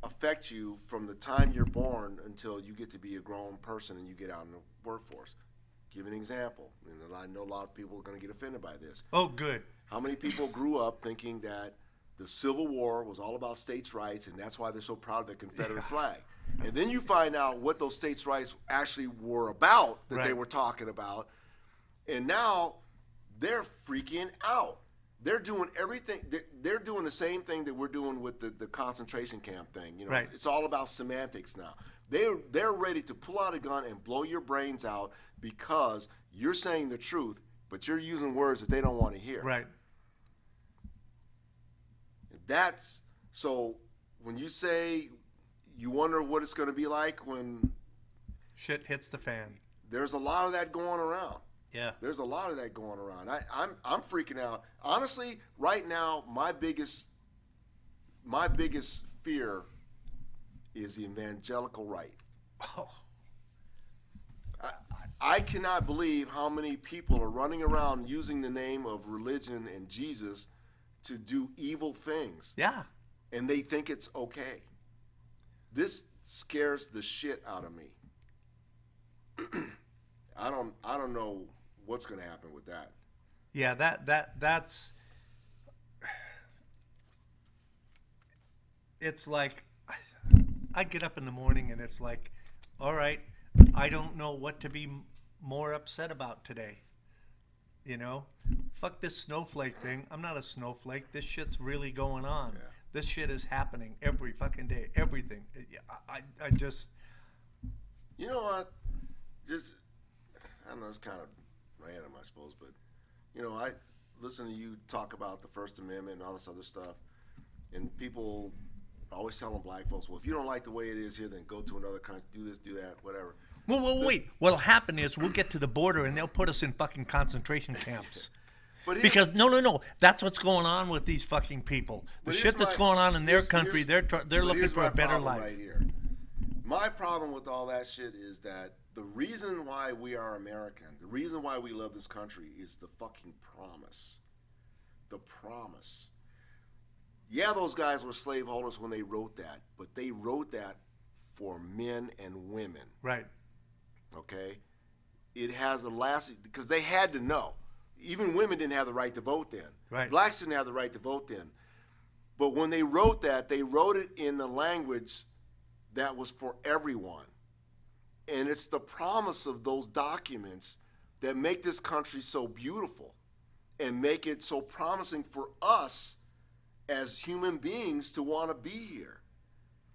S5: affect you from the time you're born until you get to be a grown person and you get out in the workforce. Give an example. And I know a lot of people are going to get offended by this.
S3: Oh, good.
S5: How many people grew up thinking that the Civil War was all about states' rights, and that's why they're so proud of the Confederate flag? And then you find out what those states' rights actually were about, that they
S3: Right.
S5: were talking about, and now they're freaking out. They're doing everything. They're doing the same thing that we're doing with the concentration camp thing.
S3: Right.
S5: It's all about semantics now. They're ready to pull out a gun and blow your brains out because you're saying the truth, but you're using words that they don't want to hear.
S3: Right.
S5: That's so. When you say you wonder what it's going to be like when
S3: Shit hits the fan.
S5: there's a lot of that going around.
S3: Yeah.
S5: There's a lot of that going around. I'm freaking out. Honestly, right now, my biggest fear is the evangelical right.
S3: Oh.
S5: I cannot believe how many people are running around using the name of religion and Jesus to do evil things,
S3: Yeah.
S5: and they think it's okay. This scares the shit out of me. I don't know what's going to happen with that.
S3: Yeah. That's. It's like I get up in the morning and it's like, all right, I don't know what to be more upset about today. Fuck this snowflake thing. I'm not a snowflake. This shit's really going on.
S5: Yeah.
S3: This shit is happening every fucking day. Everything. I just.
S5: You know what? I don't know, it's kind of random, I suppose, but, I listen to you talk about the First Amendment and all this other stuff, and people always telling black folks, well, if you don't like the way it is here, then go to another country, do this, do that, whatever.
S3: Well, wait. What'll happen is we'll get to the border and they'll put us in fucking concentration camps.
S5: But here's-
S3: Because no, that's what's going on with these fucking people. The
S5: but
S3: shit
S5: here's
S3: that's
S5: my-
S3: going on in their
S5: here's-
S3: country,
S5: here's-
S3: they're
S5: but
S3: looking
S5: here's
S3: for
S5: my
S3: a better
S5: problem
S3: life.
S5: right here. My problem with all that shit is that the reason why we are American, the reason why we love this country is the fucking promise. The promise. Yeah, those guys were slaveholders when they wrote that, but they wrote that for men and women.
S3: Right.
S5: Okay? It has a lasting, because they had to know. Even women didn't have the right to vote then.
S3: Right.
S5: Blacks didn't have the right to vote then. But when they wrote that, they wrote it in a language that was for everyone. And it's the promise of those documents that make this country so beautiful and make it so promising for us as human beings to want to be here.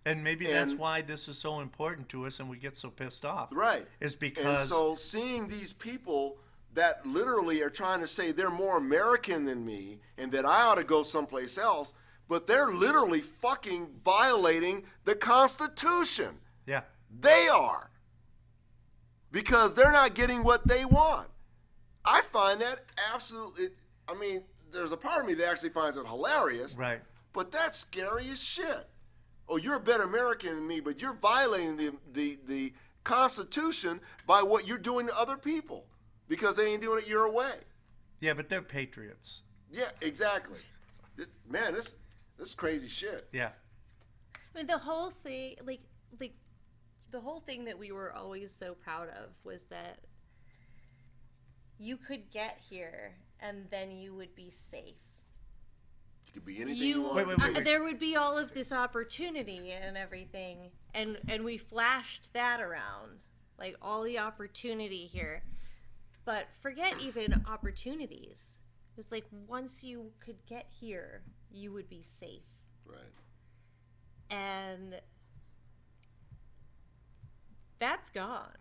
S3: And maybe that's
S5: And-
S3: why this is so important to us and we get so pissed off.
S5: Right.
S3: Is
S5: And
S3: because
S5: so seeing these people that literally are trying to say they're more American than me and that I ought to go someplace else, but they're literally fucking violating the Constitution.
S3: yeah.
S5: They are. Because they're not getting what they want. I find that absolutely, I mean, there's a part of me that actually finds it hilarious.
S3: Right.
S5: But that's scary as shit. Oh, you're a better American than me, but you're violating the Constitution by what you're doing to other people because they ain't doing it your way.
S3: Yeah, but they're patriots.
S5: Yeah, exactly. Man, this crazy shit.
S3: Yeah.
S4: I mean, the whole thing, like the whole thing that we were always so proud of was that you could get here and then you would be safe.
S5: You could be anything you want.
S3: Wait.
S4: There would be all of this opportunity and everything, and we flashed that around, like all the opportunity here. But forget even opportunities. It was like once you could get here, you would be safe.
S5: Right.
S4: And that's gone.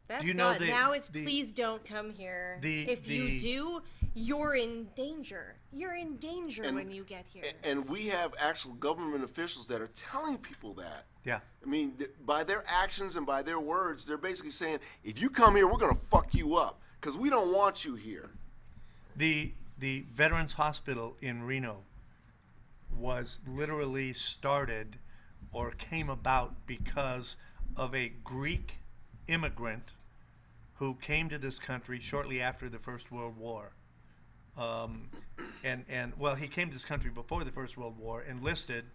S4: That's
S3: You know,
S4: gone. Now it's please don't come here. If you do, you're in danger. You're in danger when you get here.
S5: And we have actual government officials that are telling people that.
S3: Yeah.
S5: I mean, by their actions and by their words, they're basically saying, if you come here, we're going to fuck you up because we don't want you here.
S3: The Veterans Hospital in Reno was literally started or came about because of a Greek immigrant who came to this country shortly after the First World War. Well, he came to this country before the First World War, enlisted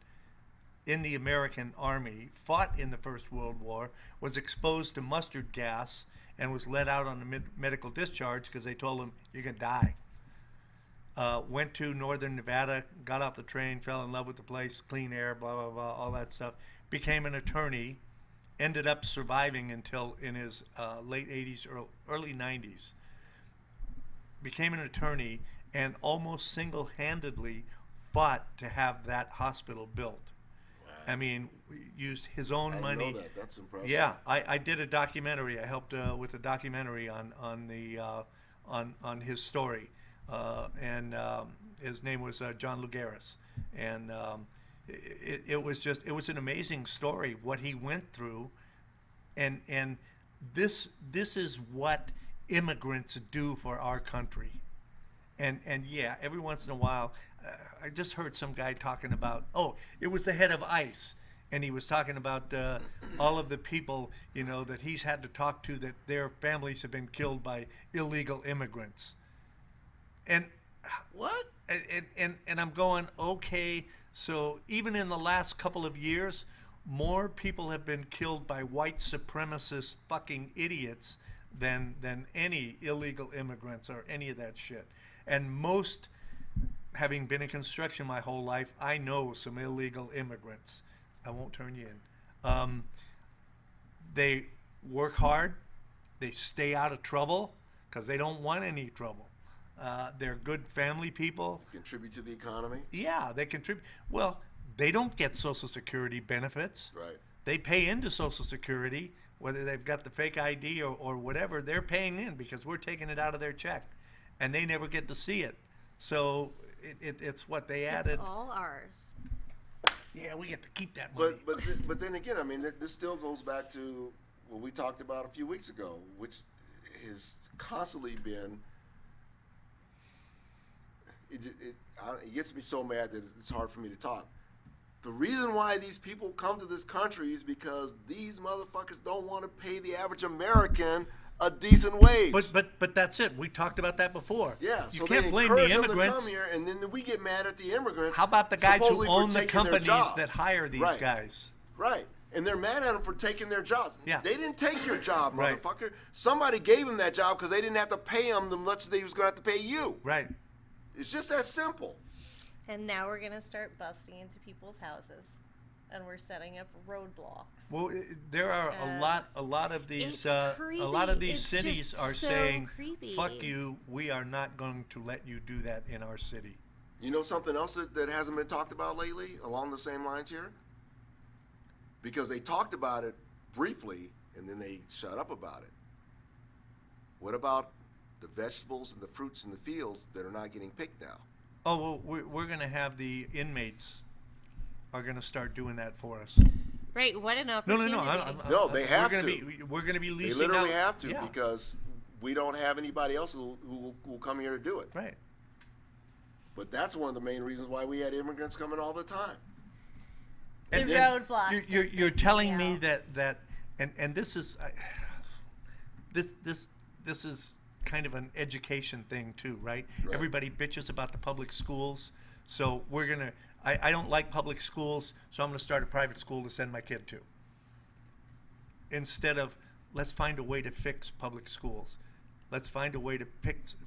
S3: in the American Army, fought in the First World War, was exposed to mustard gas, and was let out on a medical discharge because they told him, you're going to die. Went to northern Nevada, got off the train, fell in love with the place, clean air, blah, blah, blah, all that stuff. Became an attorney, ended up surviving until in his late 80s, early 90s. Became an attorney and almost single-handedly fought to have that hospital built. Wow. I mean, used his own money.
S5: I know that. That's impressive.
S3: Yeah, I did a documentary. I helped with a documentary on his story, and his name was John Lugaris, and it was an amazing story what he went through, and this is what immigrants do for our country, and yeah, every once in a while, I just heard some guy talking about, it was the head of ICE. And he was talking about all of the people, that he's had to talk to that their families have been killed by illegal immigrants. And what? And I'm going, okay, so even in the last couple of years, more people have been killed by white supremacist fucking idiots than any illegal immigrants or any of that shit. And most, having been in construction my whole life, I know some illegal immigrants. I won't turn you in. They work hard. They stay out of trouble because they don't want any trouble. They're good family people.
S5: Contribute to the economy.
S3: Yeah, they contribute. Well, they don't get Social Security benefits.
S5: Right.
S3: They pay into Social Security, whether they've got the fake ID or whatever. They're paying in because we're taking it out of their check, and they never get to see it. So it's what they added.
S4: It's all ours.
S3: Yeah, we get to keep that money.
S5: But then again, I mean, this still goes back to what we talked about a few weeks ago, which has constantly been. It gets me so mad that it's hard for me to talk. The reason why these people come to this country is because these motherfuckers don't want to pay the average American a decent wage.
S3: But that's it. We talked about that before.
S5: Yeah,
S3: you
S5: so
S3: can't
S5: they
S3: blame
S5: encourage
S3: the
S5: them to
S3: immigrants.
S5: come here, and then we get mad at the immigrants.
S3: How about the guys who
S5: supposedly for
S3: own the
S5: taking their
S3: companies
S5: job.
S3: that hire these
S5: Right.
S3: guys?
S5: Right. And they're mad at them for taking their jobs.
S3: Yeah.
S5: They didn't take your job,
S3: Right.
S5: motherfucker. Somebody gave them that job because they didn't have to pay them the much they was going to have to pay you.
S3: Right.
S5: It's just that simple.
S4: And now we're gonna start busting into people's houses, and we're setting up roadblocks.
S3: Well, there are a lot of these
S4: It's
S3: a lot of
S4: creepy.
S3: these
S4: It's
S3: cities
S4: just
S3: are
S4: so
S3: saying,
S4: creepy.
S3: "Fuck you. We are not going to let you do that in our city."
S5: You know something else that hasn't been talked about lately along the same lines here? because they talked about it briefly and then they shut up about it. What about the vegetables and the fruits in the fields that are not getting picked now?
S3: Oh, well, we're going to have the inmates are going to start doing that for us.
S4: Right, what an
S3: No,
S4: opportunity.
S5: No, they have
S3: we're
S5: to.
S3: We're going to be
S5: They
S3: leasing
S5: literally
S3: out.
S5: have to
S3: Yeah,
S5: because we don't have anybody else who will come here to do it.
S3: right.
S5: But that's one of the main reasons why we had immigrants coming all the time.
S4: The
S3: And then
S4: roadblocks.
S3: You're telling me
S4: Yeah.
S3: that and this is this is kind of an education thing too, right?
S5: Right.
S3: Everybody bitches about the public schools, so we're gonna. I don't like public schools, so I'm gonna start a private school to send my kid to. Instead of let's find a way to fix public schools, let's find a way to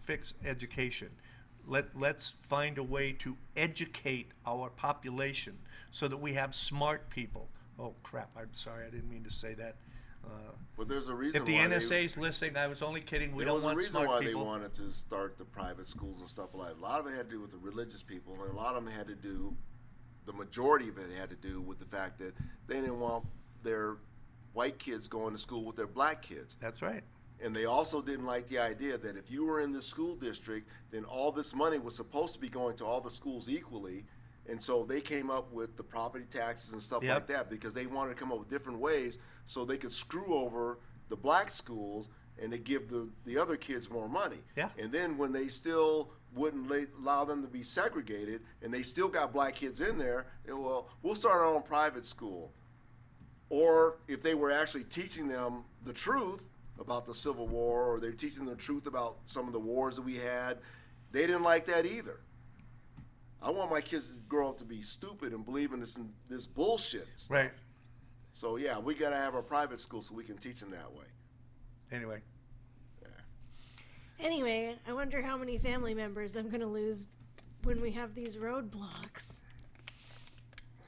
S3: fix education. Let's find a way to educate our population so that we have smart people. Oh crap! I'm sorry, I didn't mean to say that.
S5: But there's a reason
S3: If the
S5: why
S3: NSA's listening, I was only kidding. We
S5: there
S3: don't
S5: was a
S3: want
S5: reason
S3: smart
S5: why
S3: people.
S5: they wanted to start the private schools and stuff like that. A lot of it had to do with the religious people, and a lot of them had to do, the majority of it had to do with the fact that they didn't want their white kids going to school with their black kids.
S3: That's right.
S5: And they also didn't like the idea that if you were in the school district, then all this money was supposed to be going to all the schools equally. And so they came up with the property taxes and stuff
S3: Yep.
S5: like that because they wanted to come up with different ways so they could screw over the black schools and they give the other kids more money.
S3: Yeah.
S5: And then when they still wouldn't allow them to be segregated and they still got black kids in there, well, we'll start our own private school. Or if they were actually teaching them the truth about the Civil War, or they're teaching them the truth about some of the wars that we had, they didn't like that either. I want my kids to grow up to be stupid and believe in this bullshit stuff.
S3: Right.
S5: So yeah, we got to have our private school so we can teach them that way.
S3: Anyway,
S6: Anyway, I wonder how many family members I'm going to lose when we have these roadblocks.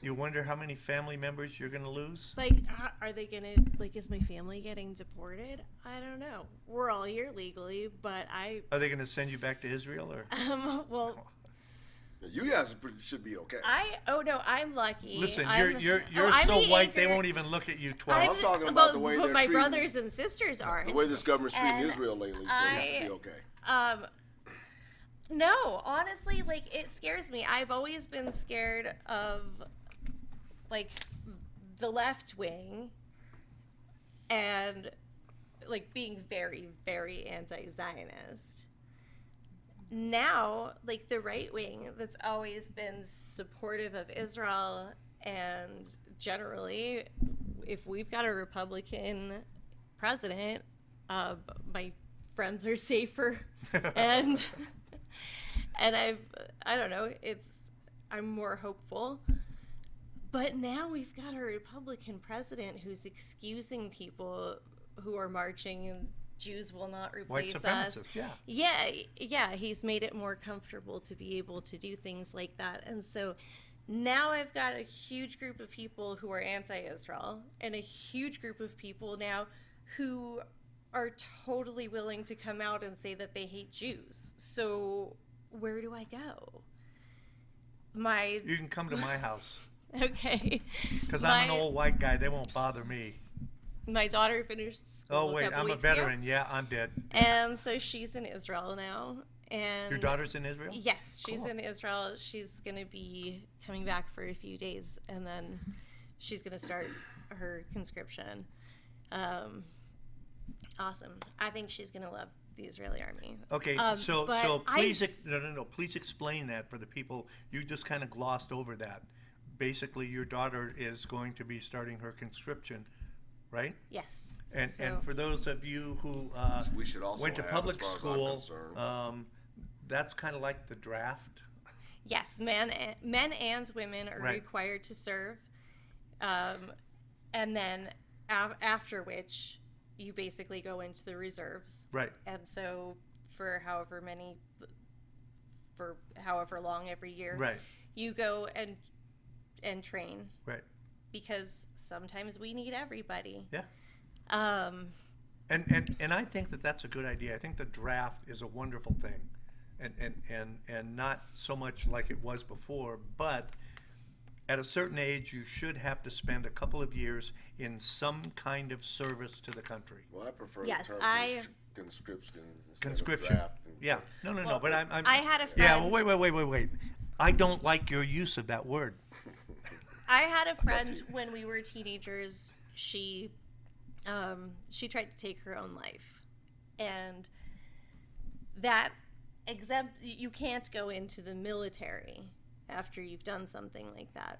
S3: you wonder how many family members you're going to lose?
S6: Like, are they going to, like, is my family getting deported? I don't know. We're all here legally, but
S3: Are they going to send you back to Israel or?
S6: well,
S5: You guys should be okay.
S6: I'm lucky.
S3: Listen,
S6: I'm
S3: you're
S6: I'm
S3: so
S6: the
S3: white they
S6: anchor.
S3: won't even look at you
S5: I'm
S3: twice.
S5: talking about the way
S6: but
S5: they're
S6: my
S5: treating,
S6: brothers and sisters aren't.
S5: the way this government's treating
S6: And
S5: Israel lately, so you should be okay.
S4: No, honestly, like, it scares me. I've always been scared of, like, the left wing and, like, being very, very anti-Zionist. Now, like, the right wing that's always been supportive of Israel, and generally, if we've got a Republican president, my friends are safer. and I don't know, I'm more hopeful. But now we've got a Republican president who's excusing people who are marching and Jews will not
S3: White
S4: replace us.
S3: supremacists, yeah.
S4: Yeah, he's made it more comfortable to be able to do things like that. And so now I've got a huge group of people who are anti-Israel and a huge group of people now who are totally willing to come out and say that they hate Jews. So where do I go?
S3: You can come to my house
S4: Okay.
S3: because I'm an old white guy. They won't bother me.
S4: My daughter finished school
S3: Oh wait,
S4: a couple
S3: I'm a
S4: weeks ago,
S3: veteran. Yeah, I'm dead.
S4: and so she's in Israel now. And
S3: Your daughter's in Israel?
S4: Yes, she's
S3: Cool.
S4: in Israel. She's going to be coming back for a few days, and then she's going to start her conscription. Awesome. I think she's going to love the Israeli army.
S3: Okay, so
S4: but
S3: please please explain that for the people. You just kind of glossed over that. Basically, your daughter is going to be starting her conscription, right?
S4: Yes.
S3: And
S4: So-
S3: and for those of you who
S5: We should also
S3: went to
S5: have,
S3: public
S5: as far as I'm
S3: school,
S5: concerned.
S3: that's kind of like the draft.
S4: Yes, men and women are
S3: Right.
S4: required to serve, and then after which you basically go into the reserves.
S3: Right.
S4: And so for however long every year,
S3: Right.
S4: you go and train,
S3: Right.
S4: because sometimes we need everybody.
S3: Yeah.
S4: Um,
S3: And I think that that's a good idea. I think the draft is a wonderful thing, and not so much like it was before, but at a certain age, you should have to spend a couple of years in some kind of service to the country.
S5: Well, I prefer
S4: Yes,
S5: the term conscription instead
S3: Conscription.
S5: of draft.
S3: Yeah. No, no, no.
S4: Well,
S3: But I'm.
S4: I had a
S3: Yeah.
S4: friend.
S3: Well, wait. I don't like your use of that word.
S4: I had a friend when we were teenagers. She tried to take her own life, and that you can't go into the military after you've done something like that.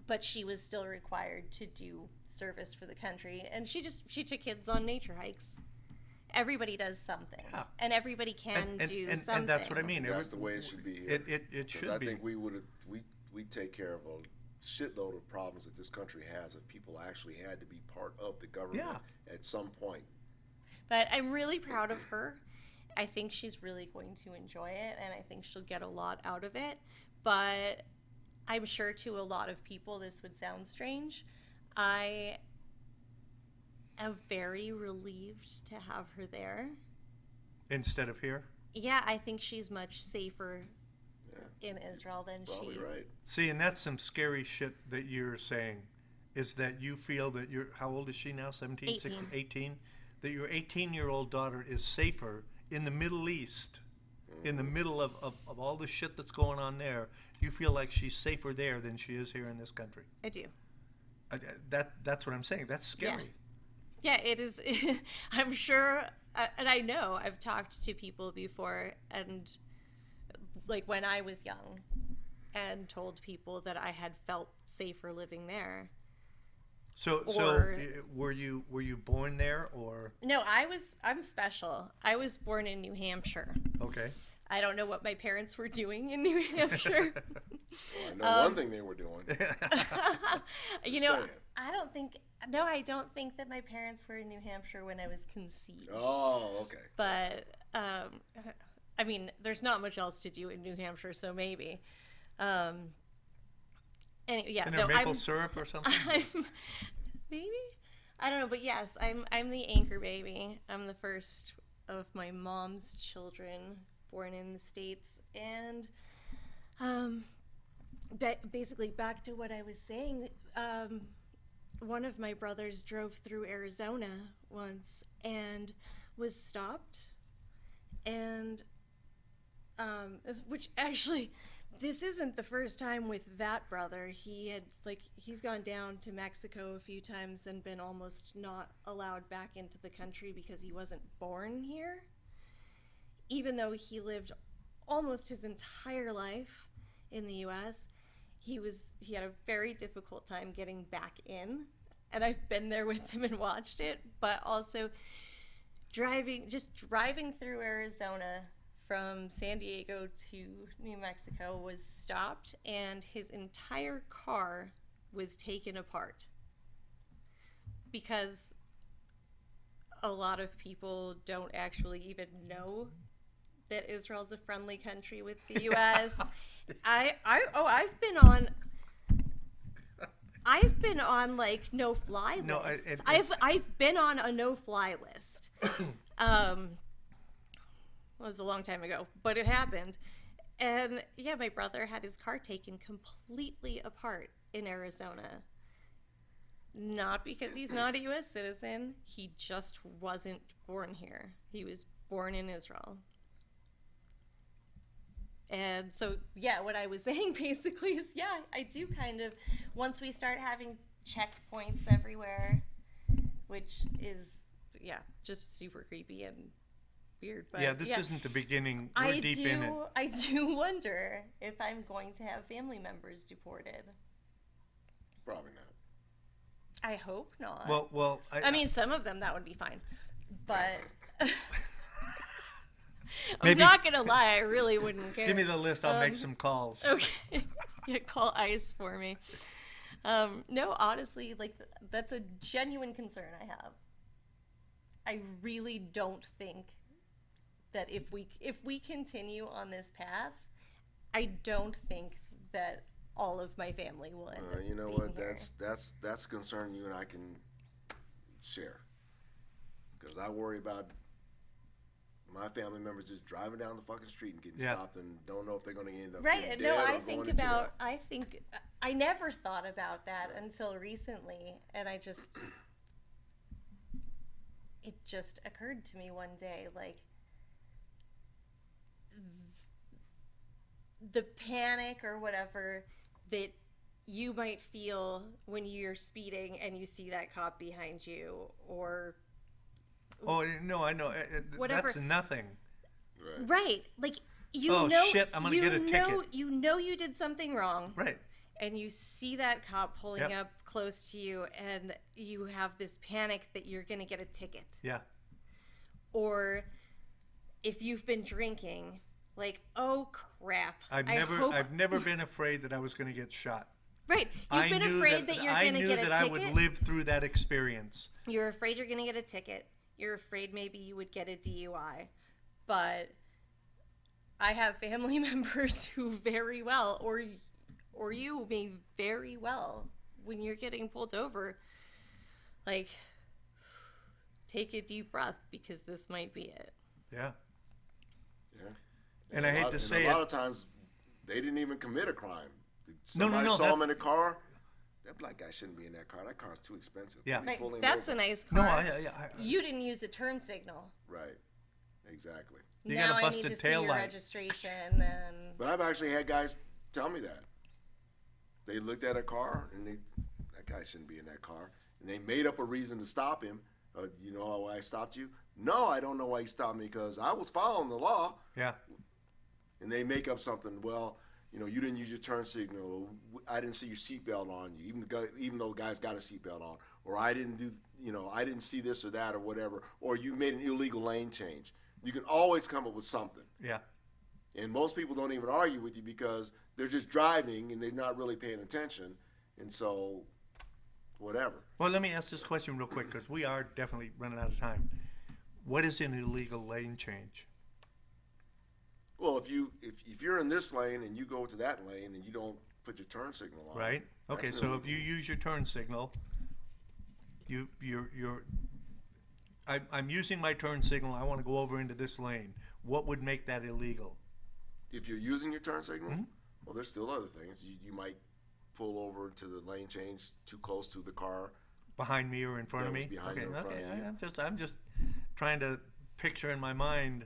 S4: But she was still required to do service for the country, and she took kids on nature hikes. Everybody does something,
S3: Yeah.
S4: and everybody can do something.
S3: And that's what I mean.
S5: That's the way it should be here.
S3: It
S5: 'Cause
S3: should be.
S5: I think we take care of a shitload of problems that this country has if people actually had to be part of the government at some point.
S4: But I'm really proud of her. I think she's really going to enjoy it, and I think she'll get a lot out of it. But I'm sure to a lot of people this would sound strange. I am very relieved to have her there.
S3: Instead of here.
S4: Yeah, I think she's much safer
S5: Yeah,
S4: in Israel than
S5: probably
S4: she.
S5: right.
S3: See, and that's some scary shit that you're saying, is that you feel that how old is she now? 17,
S4: 18.
S3: 16, 18? That your 18-year-old daughter is safer in the Middle East, in the middle of all the shit that's going on there. You feel like she's safer there than she is here in this country.
S4: I do.
S3: That's what I'm saying. That's scary.
S4: Yeah, it is. I'm sure, and I know I've talked to people before, and like when I was young, and told people that I had felt safer living there.
S3: So
S4: Or-
S3: were you born there or
S4: No, I'm special. I was born in New Hampshire.
S3: okay?
S4: I don't know what my parents were doing in New Hampshire.
S5: I know one thing they were doing.
S4: You know,
S5: saying.
S4: I don't think that my parents were in New Hampshire when I was conceived.
S5: Oh, okay.
S4: But I mean, there's not much else to do in New Hampshire, so maybe. Anyway, yeah,
S3: And
S4: no,
S3: maple syrup or something?
S4: I'm maybe, I don't know, but yes, I'm the anchor baby. I'm the first of my mom's children born in the States, and basically back to what I was saying. One of my brothers drove through Arizona once and was stopped, and which actually, this isn't the first time with that brother. He's gone down to Mexico a few times and been almost not allowed back into the country because he wasn't born here, even though he lived almost his entire life in the U.S. He had a very difficult time getting back in, and I've been there with him and watched it. But also driving through Arizona from San Diego to New Mexico was stopped, and his entire car was taken apart because a lot of people don't actually even know that Israel's a friendly country with the U.S. I've been on like no-fly lists.
S3: No,
S4: I've been on a no-fly list. It was a long time ago, but it happened. And yeah, my brother had his car taken completely apart in Arizona. Not because he's not a U.S. citizen. He just wasn't born here. He was born in Israel. And so, yeah, what I was saying basically is, yeah, I do kind of, once we start having checkpoints everywhere, which is, yeah, just super creepy and weird. But
S3: Yeah, this isn't the beginning. We're deep in it.
S4: I do wonder if I'm going to have family members deported.
S5: Probably not.
S4: I hope not.
S3: Well,
S4: I mean, some of them, that would be fine. But I'm
S3: Maybe-
S4: not going to lie, I really wouldn't care.
S3: give me the list. I'll make some calls.
S4: Okay. Yeah, call ICE for me. No, honestly, like, that's a genuine concern I have. I really don't think that if we continue on this path, I don't think that all of my family will end up
S5: You know
S4: being
S5: what?
S4: here.
S5: That's a concern you and I can share. Because I worry about my family members just driving down the fucking street and getting
S3: Yeah.
S5: stopped and don't know if they're going to end up
S4: Right.
S5: getting
S4: No,
S5: dead
S4: I
S5: or
S4: think
S5: going into
S4: about,
S5: that.
S4: I never thought about that until recently. And it just occurred to me one day, like, the panic or whatever that you might feel when you're speeding and you see that cop behind you, or
S3: Oh no, I know.
S4: Whatever.
S3: That's nothing.
S4: right, like you
S3: Oh,
S4: know,
S3: shit, I'm gonna get a ticket.
S4: You know you did something wrong,
S3: Right.
S4: and you see that cop pulling
S3: Yep.
S4: up close to you, and you have this panic that you're gonna get a ticket.
S3: Yeah.
S4: Or if you've been drinking, like, oh crap,
S3: I've never been afraid that I was going to get shot.
S4: right, you've been afraid that you're
S3: I
S4: gonna
S3: knew
S4: get a
S3: that
S4: ticket.
S3: I would live through that experience.
S4: You're afraid you're gonna get a ticket. You're afraid maybe you would get a DUI. But I have family members who very well, or you may very well, when you're getting pulled over, like, take a deep breath because this might be it.
S3: Yeah.
S5: Yeah.
S3: And I hate to say
S5: a lot
S3: it.
S5: of times they didn't even commit a crime.
S3: No,
S5: Somebody
S3: no,
S5: saw
S3: that-
S5: them in a car. That black guy shouldn't be in that car. That car's too expensive.
S3: Yeah.
S5: Let me
S4: Right,
S5: pull him
S4: that's
S5: over.
S4: a nice
S3: No,
S4: car.
S3: you
S4: You didn't use a turn signal.
S5: Right. Exactly.
S3: You
S4: Now
S3: got a
S4: I
S3: busted
S4: need to see your
S3: taillight.
S4: registration and
S5: But I've actually had guys tell me that. They looked at a car and that guy shouldn't be in that car. And they made up a reason to stop him. You know why I stopped you? No, I don't know why he stopped me because I was following the law.
S3: Yeah.
S5: And they make up something. Well, you know, you didn't use your turn signal. I didn't see your seatbelt on you, even though the guy's got a seatbelt on. Or I didn't do, I didn't see this or that or whatever. Or you made an illegal lane change. You can always come up with something.
S3: Yeah.
S5: And most people don't even argue with you because they're just driving and they're not really paying attention. And so, whatever.
S3: Well, let me ask this question real quick because we are definitely running out of time. What is an illegal lane change?
S5: Well, if you're in this lane and you go to that lane and you don't put your turn signal on,
S3: Right. Okay.
S5: that's
S3: So if
S5: illegal.
S3: you use your turn signal, I'm using my turn signal. I want to go over into this lane. What would make that illegal?
S5: If you're using your turn signal,
S3: Mm-hmm.
S5: well, there's still other things. You might pull over to the lane change too close to the car.
S3: Behind me or in front of
S5: That
S3: me?
S5: was behind
S3: Okay.
S5: or in front
S3: Okay.
S5: of you.
S3: I'm just trying to picture in my mind.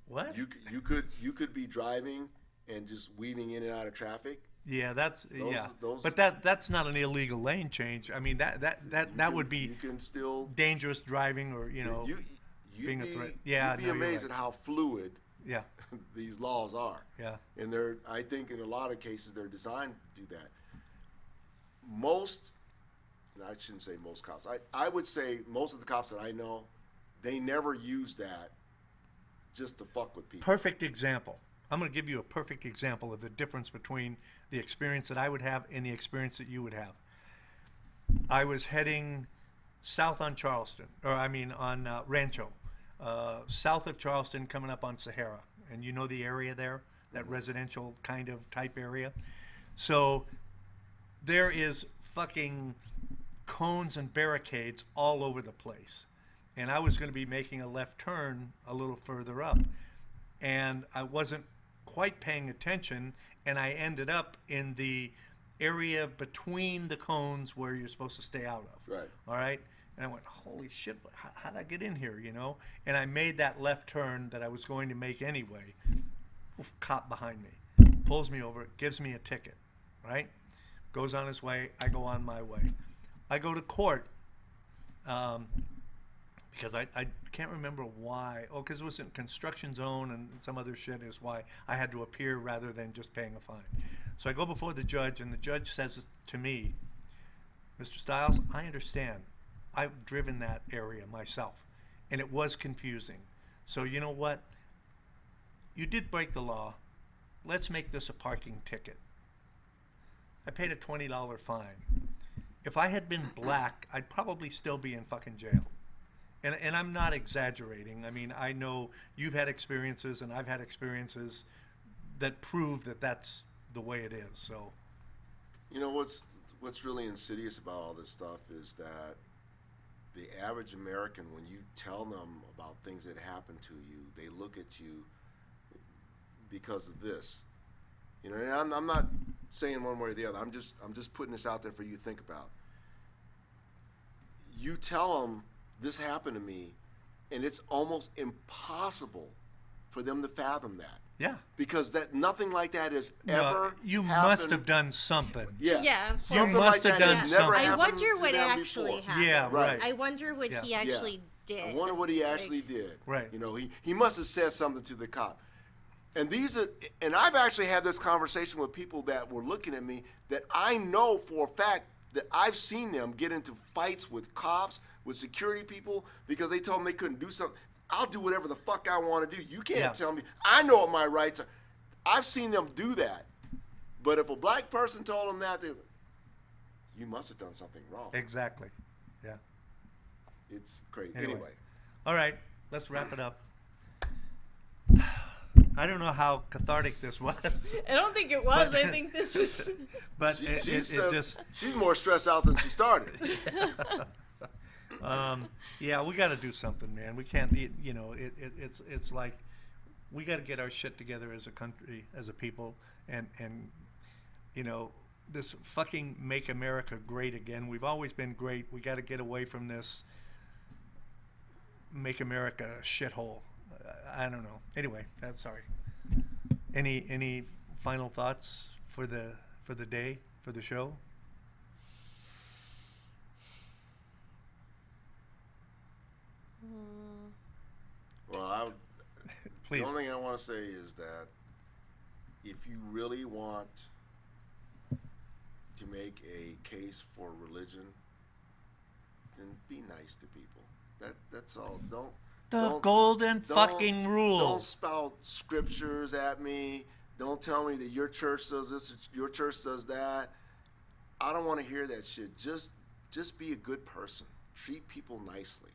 S3: What?
S5: You could be driving and just weaving in and out of traffic.
S3: Yeah, yeah.
S5: those-
S3: But that's not an illegal lane change. I mean that would be
S5: You can still
S3: dangerous driving or you'd being a threat. Yeah,
S5: You'd be
S3: no, you're
S5: amazed
S3: right.
S5: at how fluid
S3: yeah,
S5: these laws are.
S3: yeah,
S5: And I think in a lot of cases they're designed to do that. I shouldn't say most cops. I would say most of the cops that I know, they never use that just to fuck with people.
S3: perfect example. I'm going to give you a perfect example of the difference between the experience that I would have and the experience that you would have. I was heading south on Charleston, on Rancho, south of Charleston, coming up on Sahara, and you know the area there, that residential kind of type area. So there is fucking cones and barricades all over the place, and I was going to be making a left turn a little further up, and I wasn't quite paying attention, and I ended up in the area between the cones where you're supposed to stay out of.
S5: Right.
S3: All right. And I went, holy shit, how'd I get in here, And I made that left turn that I was going to make anyway. Cop behind me, pulls me over, gives me a ticket, right? Goes on his way, I go on my way. I go to court because I can't remember why. Oh, because it was in construction zone and some other shit is why I had to appear rather than just paying a fine. So I go before the judge, and the judge says to me, Mr. Stiles, I understand. I've driven that area myself, and it was confusing. So you know what? You did break the law. Let's make this a parking ticket. I paid a $20 fine. If I had been black, I'd probably still be in fucking jail. And I'm not exaggerating. I mean, I know you've had experiences and I've had experiences that prove that that's the way it is. So,
S5: You know what's really insidious about all this stuff is that the average American, when you tell them about things that happen to you, they look at you because of this. You know, and I'm not saying one way or the other. I'm just putting this out there for you to think about. You tell them this happened to me, and it's almost impossible for them to fathom that.
S3: Yeah.
S5: Because nothing like that has
S3: No,
S5: ever
S3: you
S5: happened.
S3: must have done something.
S5: Yeah.
S6: Yeah, of
S5: Something
S3: You must
S5: like
S3: have
S5: that
S3: done
S5: has never
S3: something.
S6: I
S5: happened
S6: wonder
S5: to
S6: what
S5: them
S6: actually
S5: before.
S6: happened.
S3: Yeah, right.
S6: I wonder what
S3: Yeah.
S6: he actually did.
S5: I wonder what he actually did.
S3: Right.
S5: You know, he must have said something to the cop. And I've actually had this conversation with people that were looking at me that I know for a fact that I've seen them get into fights with cops, with security people, because they told them they couldn't do something. I'll do whatever the fuck I want to do. You can't
S3: Yeah.
S5: tell me. I know what my rights are. I've seen them do that. But if a black person told them that, you must have done something wrong.
S3: Exactly. Yeah.
S5: It's crazy.
S3: Anyway.
S5: Anyway.
S3: All right, let's wrap it up. I don't know how cathartic this was,
S6: I don't think it was. I think this was.
S3: but
S5: She's
S3: it just,
S5: more stressed out than she started.
S3: yeah, we got to do something, man. We can't, you know, it's like we got to get our shit together as a country, as a people, and you know, this fucking Make America Great Again. We've always been great. We got to get away from this Make America a shithole. I don't know. Anyway, that's sorry. Any final thoughts for the day, for the show?
S5: Well,
S3: Please.
S5: the only thing I want to say is that if you really want to make a case for religion, then be nice to people. That's all.
S3: The golden fucking rule.
S5: Don't spout scriptures at me. Don't tell me that your church does this, your church does that. I don't want to hear that shit. Just be a good person. Treat people nicely,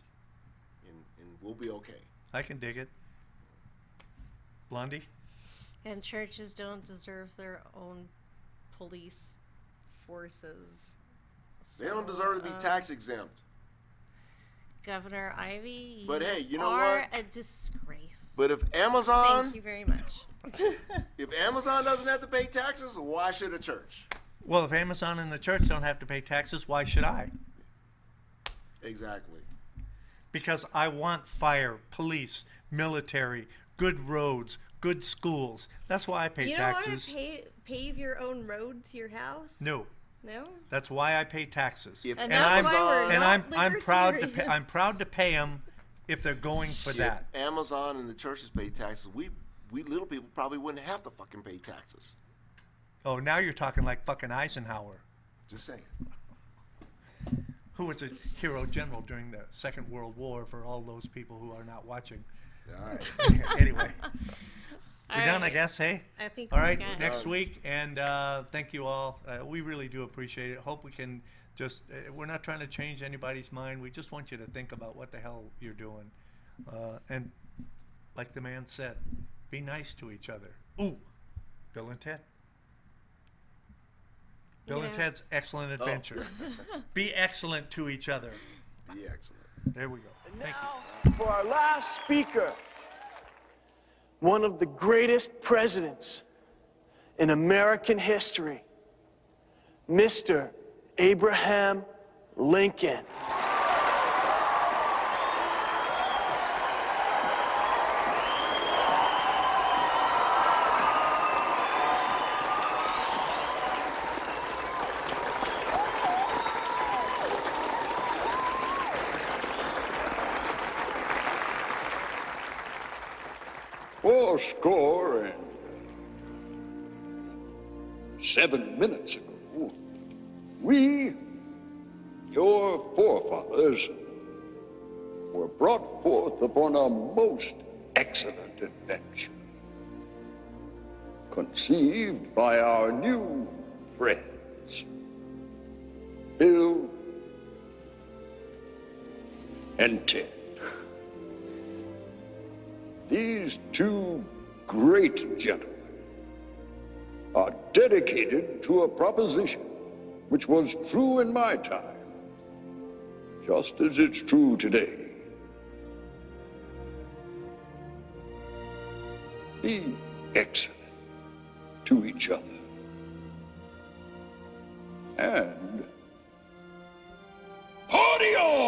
S5: and we'll be okay.
S3: I can dig it. Blondie?
S6: And churches don't deserve their own police forces.
S5: They don't
S6: So,
S5: deserve to be tax exempt.
S6: Governor Ivey, you
S5: But hey, you know
S6: are
S5: what?
S6: a disgrace.
S5: But if Amazon,
S6: Thank you very much.
S5: if Amazon doesn't have to pay taxes, why should a church?
S3: Well, if Amazon and the church don't have to pay taxes, why should I?
S5: Exactly.
S3: Because I want fire, police, military, good roads, good schools. That's why I pay
S6: You don't
S3: taxes.
S6: want to pave your own road to your house?
S3: No,
S6: No?
S3: that's why I pay taxes.
S5: If
S6: And
S3: I'm-
S6: that's why we're
S3: and
S6: not
S3: I'm proud to
S6: libertarian.
S3: pay. I'm proud to pay them if they're going for that.
S5: If Amazon and the churches pay taxes, we little people probably wouldn't have to fucking pay taxes.
S3: Oh, now you're talking like fucking Eisenhower,
S5: Just saying.
S3: who was a hero general during the Second World War for all those people who are not watching.
S5: All right.
S3: Anyway, we're
S6: All
S3: done, I
S6: right.
S3: guess, hey?
S6: I think
S3: All
S6: we're
S3: right,
S6: good.
S3: next week, and thank you all. We really do appreciate it. Hope we can just, we're not trying to change anybody's mind. We just want you to think about what the hell you're doing. And like the man said, be nice to each other. Ooh, Bill and Ted. Bill and
S6: Yeah.
S3: Ted's Excellent Adventure. Be excellent to each other.
S5: Be excellent.
S3: There we go. Thank you.
S7: Now, for our last speaker, one of the greatest presidents in American history, Mr. Abraham Lincoln.
S8: Fourscore and 7 minutes ago, we, your forefathers, were brought forth upon a most excellent adventure, conceived by our new friends, Bill and Ted. These two great gentlemen are dedicated to a proposition which was true in my time, just as it's true today. Be excellent to each other. And party on!